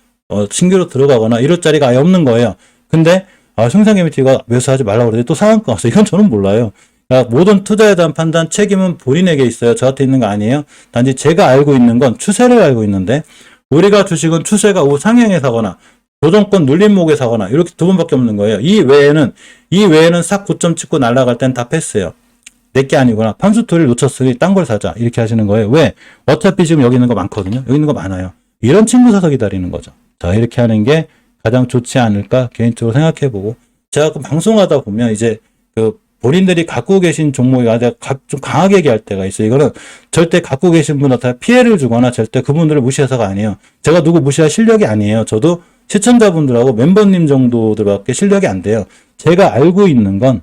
신규로 들어가거나 이럴 자리가 아예 없는 거예요. 근데 승상개미TV가 매수하지 말라고 그러는데 또 상한가 왔어요. 이건 저는 몰라요. 그러니까 모든 투자에 대한 판단 책임은 본인에게 있어요. 저한테 있는 거 아니에요. 단지 제가 알고 있는 건 추세를 알고 있는데 우리가 주식은 추세가 우상향에 사거나 조정권 눌림목에 사거나 이렇게 두 번밖에 없는 거예요. 이 외에는 싹 고점 찍고 날아갈 땐 다 패스예요. 내게 아니구나. 판수토리를 놓쳤으니 딴 걸 사자. 이렇게 하시는 거예요. 왜? 어차피 지금 여기 있는 거 많거든요. 여기 있는 거 많아요. 이런 친구 사서 기다리는 거죠. 자, 이렇게 하는 게 가장 좋지 않을까 개인적으로 생각해보고 제가 방송하다 보면 이제 본인들이 갖고 계신 종목이 좀 강하게 얘기할 때가 있어요. 이거는 절대 갖고 계신 분한테 피해를 주거나 절대 그분들을 무시해서가 아니에요. 제가 누구 무시할 실력이 아니에요. 저도 시청자분들하고 멤버님 정도들밖에 실력이 안 돼요. 제가 알고 있는 건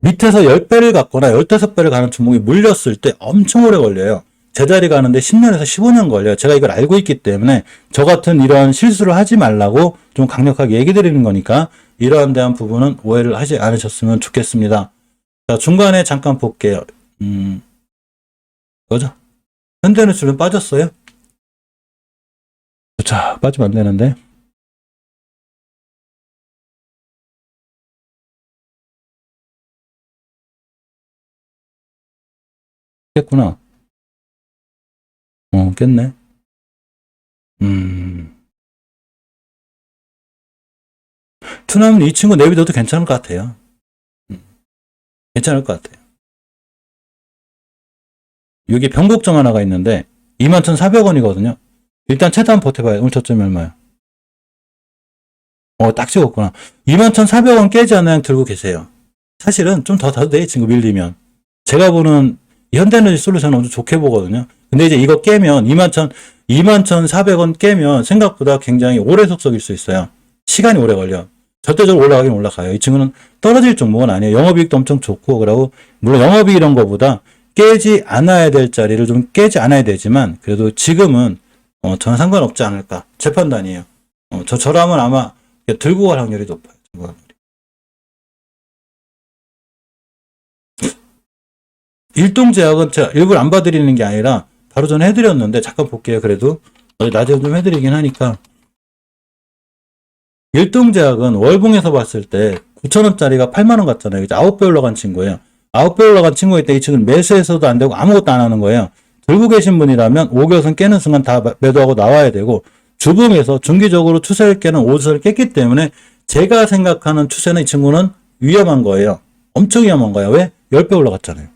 밑에서 10배를 갖거나 15배를 가는 종목이 물렸을 때 엄청 오래 걸려요. 제자리 가는데 10년에서 15년 걸려요. 제가 이걸 알고 있기 때문에 저 같은 이러한 실수를 하지 말라고 좀 강력하게 얘기 드리는 거니까 이러한 대한 부분은 오해를 하지 않으셨으면 좋겠습니다. 자, 중간에 잠깐 볼게요. 뭐죠? 현대노출은 빠졌어요? 자, 빠지면 안 되는데. 깼구나. 깼네. 투나는 이 친구 내비둬도 괜찮을 것 같아요. 괜찮을 것 같아요. 여기 변곡점 하나가 있는데 21,400원이거든요. 일단 최대한 버텨봐요. 오늘 저점이 얼마야? 딱 찍었구나. 21,400원 깨지 않아야 들고 계세요. 사실은 좀 더 사도 돼, 이 친구 밀리면. 제가 보는 현대에너지 솔루션은 아주 좋게 보거든요. 근데 이제 이거 깨면 21,400원 깨면 생각보다 굉장히 오래 속속일 수 있어요. 시간이 오래 걸려. 절대적으로 올라가긴 올라가요. 이 친구는 떨어질 종목은 아니에요. 영업이익도 엄청 좋고, 그러고, 물론 영업이익 이런 거보다 깨지 않아야 될 자리를 좀 깨지 않아야 되지만, 그래도 지금은, 저는 상관없지 않을까. 제 판단이에요. 저라면 아마 들고 갈 확률이 높아요. 일동제약은 제가 일부러 안 봐드리는 게 아니라, 바로 전에 해드렸는데, 잠깐 볼게요. 그래도, 낮에 좀 해드리긴 하니까. 일동제약은 월봉에서 봤을 때 9,000원짜리가 8만원 같잖아요. 이제 9배 올라간 친구예요. 9배 올라간 친구일 때 이 친구는 매수해서도 안 되고 아무것도 안 하는 거예요. 들고 계신 분이라면 5개선 깨는 순간 다 매도하고 나와야 되고 주봉에서 중기적으로 추세를 깨는 5선을 깼기 때문에 제가 생각하는 추세는 이 친구는 위험한 거예요. 엄청 위험한 거예요. 왜? 10배 올라갔잖아요.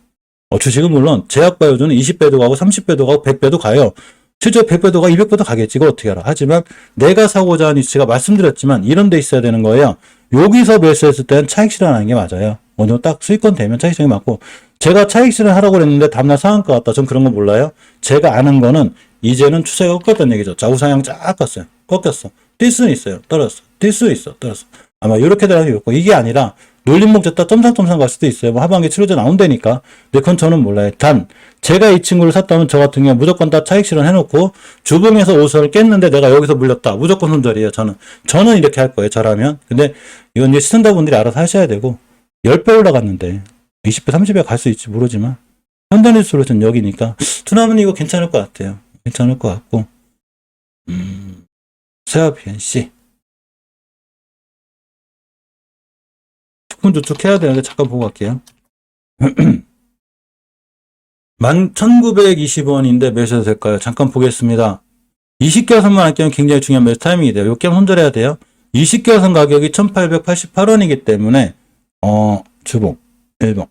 주식은 물론 제약바이오주는 20배도 가고 30배도 가고 100배도 가요. 실제 100배도 가 200배도 가겠지. 이거 어떻게 알아? 하지만 내가 사고자 하는 위치가 말씀드렸지만 이런 데 있어야 되는 거예요. 여기서 매수했을 때는 차익 실현하는 게 맞아요. 어느 정도 딱 수익권 되면 차익 실현이 맞고 제가 차익 실현 하라고 그랬는데 다음날 상한가 왔다. 전 그런 거 몰라요. 제가 아는 거는 이제는 추세가 꺾였다는 얘기죠. 좌우상향 쫙 갔어요. 꺾였어. 뛸 수는 있어요. 떨어졌어. 뛸 수 있어. 떨어졌어. 아마 이렇게 되는 게 있고 이게 아니라 놀림목 졌다 점상점상 갈 수도 있어요. 뭐 하반기 치료제 나온다니까. 근데 그건 저는 몰라요. 단 제가 이 친구를 샀다면 저 같은 경우 무조건 다 차익 실현 해놓고 주봉에서 5선을 깼는데 내가 여기서 물렸다. 무조건 손절이에요. 저는 이렇게 할 거예요. 저라면. 근데 이건 이제 시청자분들이 알아서 하셔야 되고 10배 올라갔는데 20배 30배 갈 수 있지 모르지만 현대니스솔루션 여기니까 투나는 이거 괜찮을 것 같아요. 괜찮을 것 같고 세아PNC 축해야 되는데 잠깐 보고 갈게요. 11,920원인데 매수해도 될까요? 잠깐 보겠습니다. 20개월선만 할 경우 굉장히 중요한 매수 타이밍이 돼요. 요 게임 손절해야 돼요. 20개월선 가격이 1,888원이기 때문에 주봉 1봉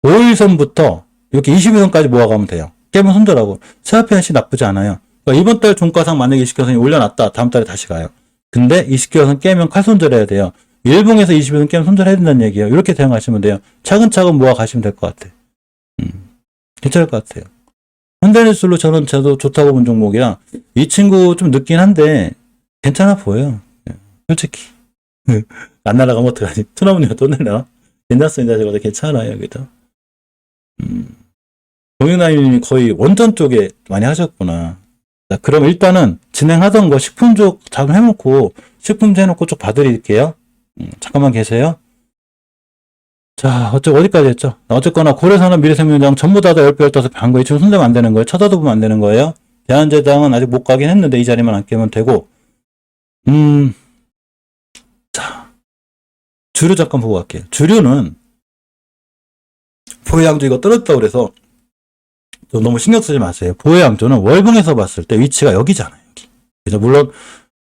5일선부터 이렇게 20일선까지 모아가면 돼요. 깨면 손절하고 세아PNC 나쁘지 않아요. 그러니까 이번 달 종가상 만약에 20개월선이 올려놨다. 다음 달에 다시 가요. 근데 20개월선 깨면 칼손절해야 돼요. 일봉에서 20일선 깨면 손절해야 된다는 얘기예요. 이렇게 대응하시면 돼요. 차근차근 모아 가시면 될 것 같아요. 괜찮을 것 같아요. 현대니스솔루션은 저도 좋다고 본 종목이라 이 친구 좀 늦긴 한데 괜찮아 보여요. 솔직히 안 날아가면 어떡하지? 투나무니가 또 내려? 괜찮습니다. 제가 괜찮아요. 여기도 동영남님이 거의 원전 쪽에 많이 하셨구나. 자, 그럼 일단은 진행하던 거 식품 쪽 잘 해놓고 식품 해놓고 쭉 봐드릴게요. 잠깐만 계세요. 자, 어디까지 했죠? 어쨌거나 고려산업 미래생명장 전부 다 10배, 15배 한 거예요. 지금 손대면 안 되는 거예요. 쳐다도 보면 안 되는 거예요. 대한제당은 아직 못 가긴 했는데 이 자리만 안 깨면 되고. 자, 주류 잠깐 보고 갈게요. 주류는 보혜양조 이거 떨어졌다고 그래서 너무 신경 쓰지 마세요. 보혜양조는 월봉에서 봤을 때 위치가 여기잖아요. 여기. 그래서 물론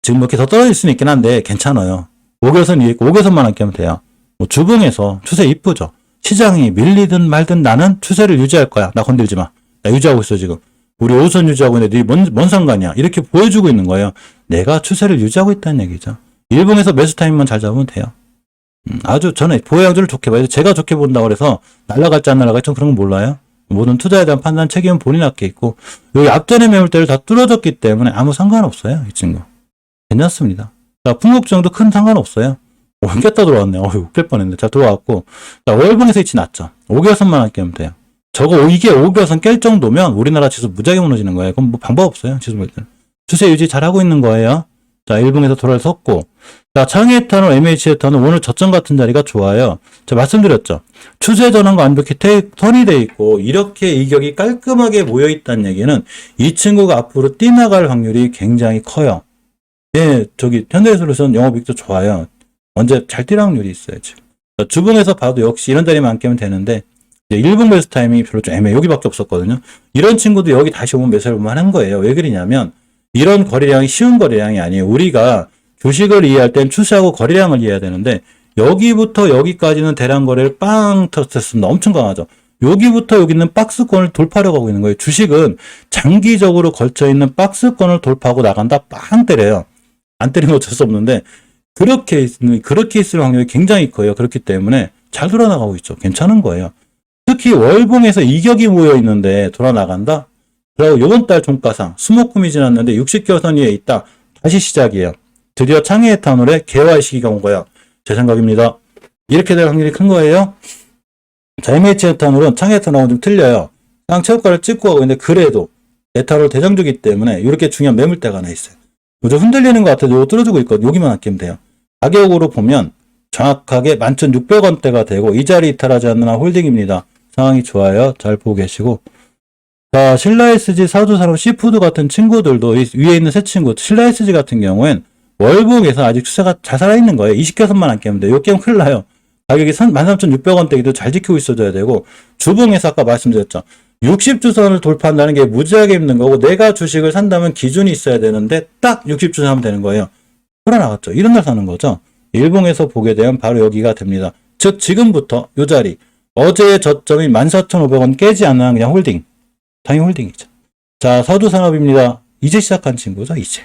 지금 이렇게 더 떨어질 수는 있긴 한데 괜찮아요. 5개선 위에 있고 5개선만 안 깨면 돼요. 뭐 주봉에서 추세 이쁘죠. 시장이 밀리든 말든 나는 추세를 유지할 거야. 나 건들지 마. 나 유지하고 있어 지금. 우리 5선 유지하고 있는데 뭔 상관이야. 이렇게 보여주고 있는 거예요. 내가 추세를 유지하고 있다는 얘기죠. 일봉에서 매수 타임만 잘 잡으면 돼요. 아주 저는 보혜양조를 좋게 봐요. 제가 좋게 본다고 그래서 날아갈지 안 날아갈지 좀 그런 건 몰라요. 모든 투자에 대한 판단 책임은 본인한테 있고 여기 앞전에 매물대를 다 뚫어졌기 때문에 아무 상관없어요. 이 친구. 괜찮습니다. 자, 풍국정도 큰 상관없어요. 깼다 들어왔네요. 깰 뻔했네. 자, 들어왔고. 자, 월봉에서 위치 낮죠. 5개선만 안 깨면 돼요. 이게 5개선 깰 정도면 우리나라 지수 무지하게 무너지는 거예요. 그럼 뭐 방법 없어요. 지수 볼 때는. 추세 유지 잘하고 있는 거예요. 자, 일봉에서 돌아섰고. 자, 창의에탄올, MH에탄올 오늘 저점 같은 자리가 좋아요. 자, 말씀드렸죠. 추세 전환과 완벽히 턴이 돼 있고 이렇게 이격이 깔끔하게 모여 있다는 얘기는 이 친구가 앞으로 뛰나갈 확률이 굉장히 커요. 예, 현대해솔루션 영업이익도 좋아요. 언제 잘 뛰는 확률이 있어요, 지금. 주봉에서 봐도 역시 이런 자리만 안 깨면 되는데, 이제 1분 매수 타이밍이 별로 좀 애매해. 여기밖에 없었거든요. 이런 친구도 여기 다시 오면 매수를 보면 하는 거예요. 왜 그러냐면, 이런 거래량이 쉬운 거래량이 아니에요. 우리가 주식을 이해할 땐 추세하고 거래량을 이해해야 되는데, 여기부터 여기까지는 대량 거래를 빵 터졌습니다. 엄청 강하죠. 여기부터 여기는 박스권을 돌파하려고 하고 있는 거예요. 주식은 장기적으로 걸쳐있는 박스권을 돌파하고 나간다. 빵 때려요. 안 때리면 어쩔 수 없는데, 그렇게 있을 확률이 굉장히 커요. 그렇기 때문에 잘 돌아나가고 있죠. 괜찮은 거예요. 특히 월봉에서 이격이 모여 있는데 돌아나간다? 그리고 이번 달 종가상 수목금이 지났는데 60개선 위에 있다. 다시 시작이에요. 드디어 창의에탄올의 개화의 시기가 온 거예요. 제 생각입니다. 이렇게 될 확률이 큰 거예요. 자, MH에탄올은 창의에탄올하고 좀 틀려요. 그냥 최고가를 찍고 하고 있는데 그래도 에탄올 대장주기 때문에 이렇게 중요한 매물대가 하나 있어요. 좀 흔들리는 것 같아도 이거 뚫어주고 있거든요. 여기만 아끼면 돼요. 가격으로 보면 정확하게 11,600원대가 되고 이 자리 이탈하지 않는 한 홀딩입니다. 상황이 좋아요. 잘 보고 계시고. 자, 신라SG, 사주산업, 시푸드 같은 친구들도 위에 있는 세 친구, 신라SG 같은 경우엔 월봉에서 아직 추세가 잘 살아있는 거예요. 20개선만 안 깨면 돼요. 요 깨면 큰일 나요. 가격이 13,600원대기도 잘 지키고 있어줘야 되고, 주봉에서 아까 말씀드렸죠. 60주선을 돌파한다는 게 무지하게 힘든 거고, 내가 주식을 산다면 기준이 있어야 되는데 딱 60주선 하면 되는 거예요. 돌아나갔죠. 이런 날 사는 거죠. 일봉에서 보게 되면 바로 여기가 됩니다. 즉 지금부터 이 자리, 어제의 저점이 14,500원 깨지 않는 한 그냥 홀딩. 당연히 홀딩이죠. 자, 서두산업입니다. 이제 시작한 친구죠. 이제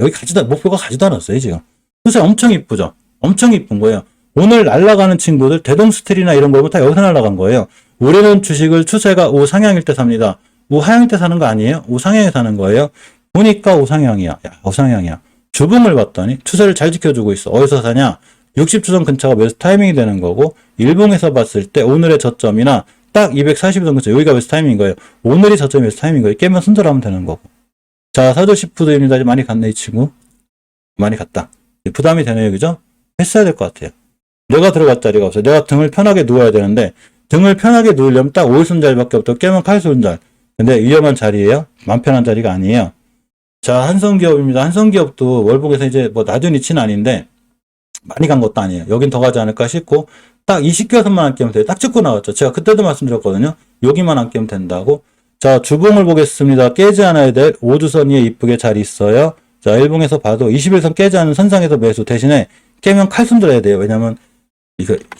여기 목표가 가지도 않았어요. 지금 추세 엄청 이쁘죠. 엄청 이쁜 거예요. 오늘 날아가는 친구들 대동스틸이나 이런 거 다 여기서 날아간 거예요. 우리는 주식을 추세가 우상향일 때 삽니다. 우하향일 때 사는 거 아니에요? 우상향에 사는 거예요. 보니까 우상향이야. 야, 우상향이야. 주봉을 봤더니 추세를 잘 지켜주고 있어. 어디서 사냐? 60주선 근처가 매수 타이밍이 되는 거고, 일봉에서 봤을 때 오늘의 저점이나 딱 240선 근처, 여기가 매수 타이밍인 거예요. 오늘이 저점이 매수 타이밍인 거예요. 깨면 순서하면 되는 거고. 자, 사조시푸드입니다. 많이 갔네, 이 친구. 많이 갔다. 부담이 되네요, 그죠? 했어야 될 것 같아요. 내가 들어갈 자리가 없어요. 내가 등을 편하게 누워야 되는데, 등을 편하게 누우려면 딱 5일순 자리밖에 없다고 깨면 칼순 자리. 근데 위험한 자리예요. 맘 편한 자리가 아니에요. 자, 한성기업입니다. 한성기업도 월봉에서 이제 뭐 낮은 위치는 아닌데 많이 간 것도 아니에요. 여긴 더 가지 않을까 싶고, 딱 20개선만 안 깨면 돼요. 딱 찍고 나왔죠. 제가 그때도 말씀드렸거든요. 여기만 안 깨면 된다고. 자, 주봉을 보겠습니다. 깨지 않아야 될 5주선 위에 이쁘게 잘 있어요. 자, 일봉에서 봐도 21선 깨지 않은 선상에서 매수 대신에 깨면 칼순 들어야 돼요. 왜냐면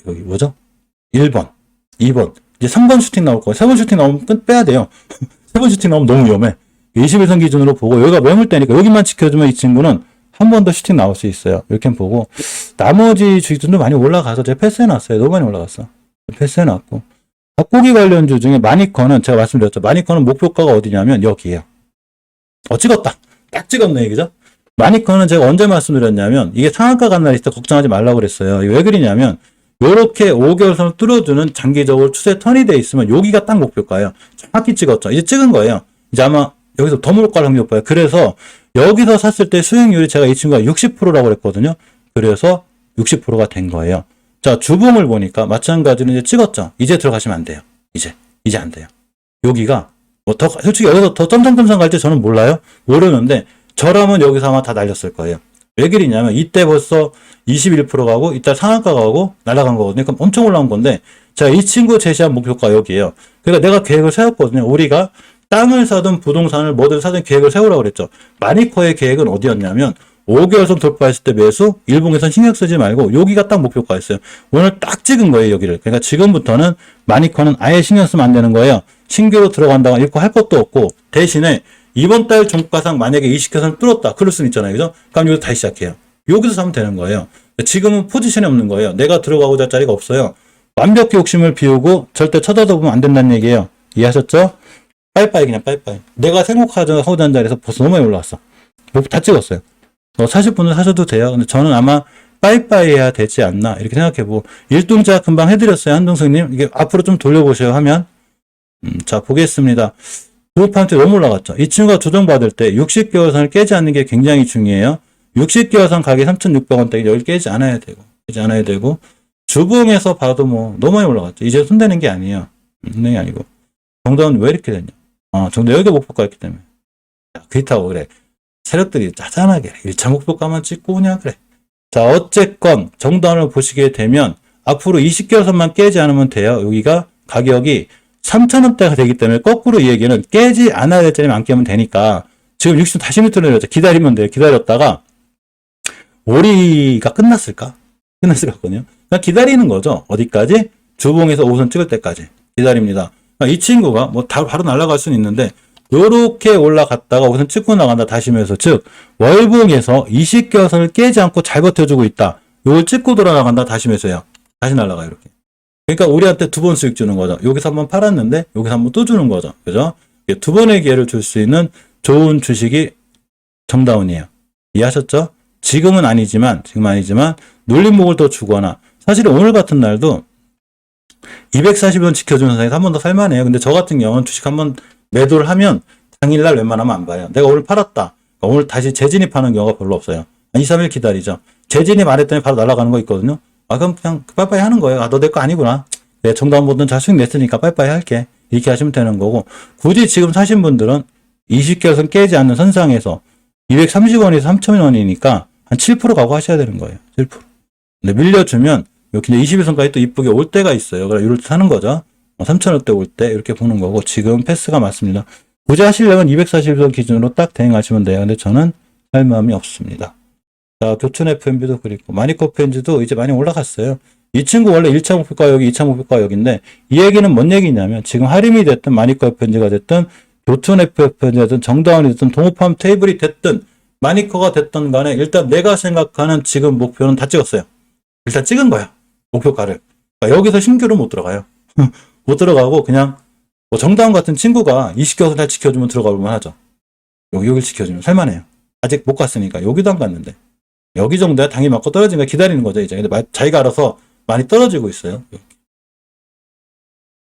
여기 뭐죠? 1번, 2번, 이제 3번 슈팅 나올 거예요. 3번 슈팅 나오면 끝 빼야 돼요. 3번 슈팅 나오면 너무 위험해. 21선 기준으로 보고 여기가 매물대니까 여기만 지켜주면 이 친구는 한 번 더 슈팅 나올 수 있어요. 이렇게 보고 나머지 주식들도 많이 올라가서 제가 패스해놨어요. 너무 많이 올라갔어. 패스해놨고, 닭고기 관련주 중에 마니커는 제가 말씀드렸죠. 마니커는 목표가가 어디냐면 여기에요. 찍었다. 딱 찍었네, 그죠? 마니커는 제가 언제 말씀드렸냐면 이게 상한가 간 날 있을 때 걱정하지 말라고 그랬어요. 왜 그러냐면 요렇게 5개월선을 뚫어주는 장기적으로 추세 턴이 돼 있으면 여기가 딱 목표가예요. 정확히 찍었죠. 이제 찍은 거예요. 이제 아마 여기서 더 몰갈 확률이 높아요. 그래서 여기서 샀을 때 수익률이 제가 이 친구가 60%라고 그랬거든요. 그래서 60%가 된 거예요. 자, 주봉을 보니까 마찬가지로 이제 찍었죠. 이제 들어가시면 안 돼요. 이제 안 돼요. 여기가 뭐 더 솔직히 여기서 더 점상점상 갈지 저는 몰라요. 모르는데 저라면 여기서 아마 다 날렸을 거예요. 왜 그러냐면 이때 벌써 21% 가고 이따 상한가 가고 날아간 거거든요. 그럼 엄청 올라온 건데 자, 이 친구 제시한 목표가 여기에요. 그러니까 내가 계획을 세웠거든요. 우리가 땅을 사든 부동산을 뭐든 사든 계획을 세우라고 그랬죠. 마니커의 계획은 어디였냐면 5개월선 돌파했을 때 매수, 일봉에선 신경 쓰지 말고 여기가 딱 목표가였어요. 오늘 딱 찍은 거예요, 여기를. 그러니까 지금부터는 마니커는 아예 신경 쓰면 안 되는 거예요. 신규로 들어간다고 읽고 할 것도 없고 대신에 이번 달 종가상 만약에 20개선 뚫었다. 그럴 수는 있잖아요. 그죠? 그럼 여기서 다시 시작해요. 여기서 사면 되는 거예요. 지금은 포지션이 없는 거예요. 내가 들어가고자 할 자리가 없어요. 완벽히 욕심을 비우고 절대 쳐다보면 안 된다는 얘기예요. 이해하셨죠? 빠이빠이 그냥 빠이빠이. 내가 생각하고자 하는 자리에서 벌써 너무 많이 올라왔어. 다 찍었어요. 사실 분은 사셔도 돼요. 근데 저는 아마 빠이빠이 해야 되지 않나 이렇게 생각해보고 일동작 금방 해드렸어요. 한동석님 이게 앞으로 좀 돌려보세요 하면 자 보겠습니다. 두판째 너무 올라갔죠. 이 친구가 조정받을 때 60개월 선을 깨지 않는 게 굉장히 중요해요. 60개월 선 가격이 3,600원대 여기 깨지 않아야 되고 주봉에서 봐도 뭐 너무 많이 올라갔죠. 이제 손대는 게 아니에요. 손대는 게 아니고 정답은 왜 이렇게 됐냐. 정답 여기가 목표가 있기 때문에 그렇다고 그래. 세력들이 짜잔하게 1차 목표가만 찍고 오냐 그래. 자 어쨌건 정단을 보시게 되면 앞으로 20개월 선만 깨지 않으면 돼요. 여기가 가격이 3,000원대가 되기 때문에 거꾸로 이 얘기는 깨지 않아야 될 자리만 안 깨면 되니까 지금 60선 다시 밑으로 내렸죠. 기다리면 돼요. 기다렸다가 오리가 끝났을까? 끝났을 것 같거든요. 그냥 기다리는 거죠. 어디까지? 주봉에서 5선 찍을 때까지 기다립니다. 그러니까 이 친구가 뭐 바로 날아갈 수는 있는데 요렇게 올라갔다가 우선 찍고 나간다 다시 면서 즉 월봉에서 20개월 선을 깨지 않고 잘 버텨주고 있다. 요걸 찍고 돌아나간다 다시 매수해요. 다시 날아가요 이렇게. 그러니까 우리한테 두 번 수익 주는 거죠. 여기서 한번 팔았는데 여기서 한번 또 주는 거죠. 그죠? 두 번의 기회를 줄 수 있는 좋은 주식이 정다운이에요. 이해하셨죠? 지금은 아니지만 눌림목을 더 주거나 사실은 오늘 같은 날도 240원 지켜주는 선에서 한 번 더 살만해요. 근데 저 같은 경우는 주식 한번 매도를 하면 당일날 웬만하면 안 봐요. 내가 오늘 팔았다. 그러니까 오늘 다시 재진입하는 경우가 별로 없어요. 2, 3일 기다리죠. 재진입 안 했더니 바로 날아가는 거 있거든요. 그럼 그냥 빠이빠이 하는 거예요. 너 내 거 아니구나. 내 정답 보든 잘 수익 냈으니까 빠이빠이 할게. 이렇게 하시면 되는 거고 굳이 지금 사신 분들은 20개월 선 깨지 않는 선상에서 230원에서 3,000원이니까 한 7% 가고 하셔야 되는 거예요. 7%. 근데 밀려주면 여기 이제 21선까지 또 이쁘게 올 때가 있어요. 그럼 이럴 때 사는 거죠. 3,000원대 올 때 이렇게 보는 거고 지금 패스가 맞습니다. 굳이 하시려면 240선 기준으로 딱 대응하시면 돼요. 근데 저는 할 마음이 없습니다. 자, 교촌 FMB도 그리고 마니커 펜즈도 이제 많이 올라갔어요. 이 친구 원래 1차 목표가 여기, 2차 목표가 여기인데 이 얘기는 뭔 얘기냐면 지금 하림이 됐든 마니커 FMB가 됐든 교촌 FMB가 됐든 정다운이 됐든 동호팜 테이블이 됐든 마니커가 됐든 간에 일단 내가 생각하는 지금 목표는 다 찍었어요. 일단 찍은 거야. 목표가를. 그러니까 여기서 신규로 못 들어가요. 못 들어가고 그냥 뭐 정다운 같은 친구가 20개월 잘 지켜주면 들어가볼만 하죠. 여기를 지켜주면 살만해요. 아직 못 갔으니까 여기도 안 갔는데 여기 정도야 당이 맞고 떨어지는 거 기다리는 거죠 이제. 근데 자기가 알아서 많이 떨어지고 있어요.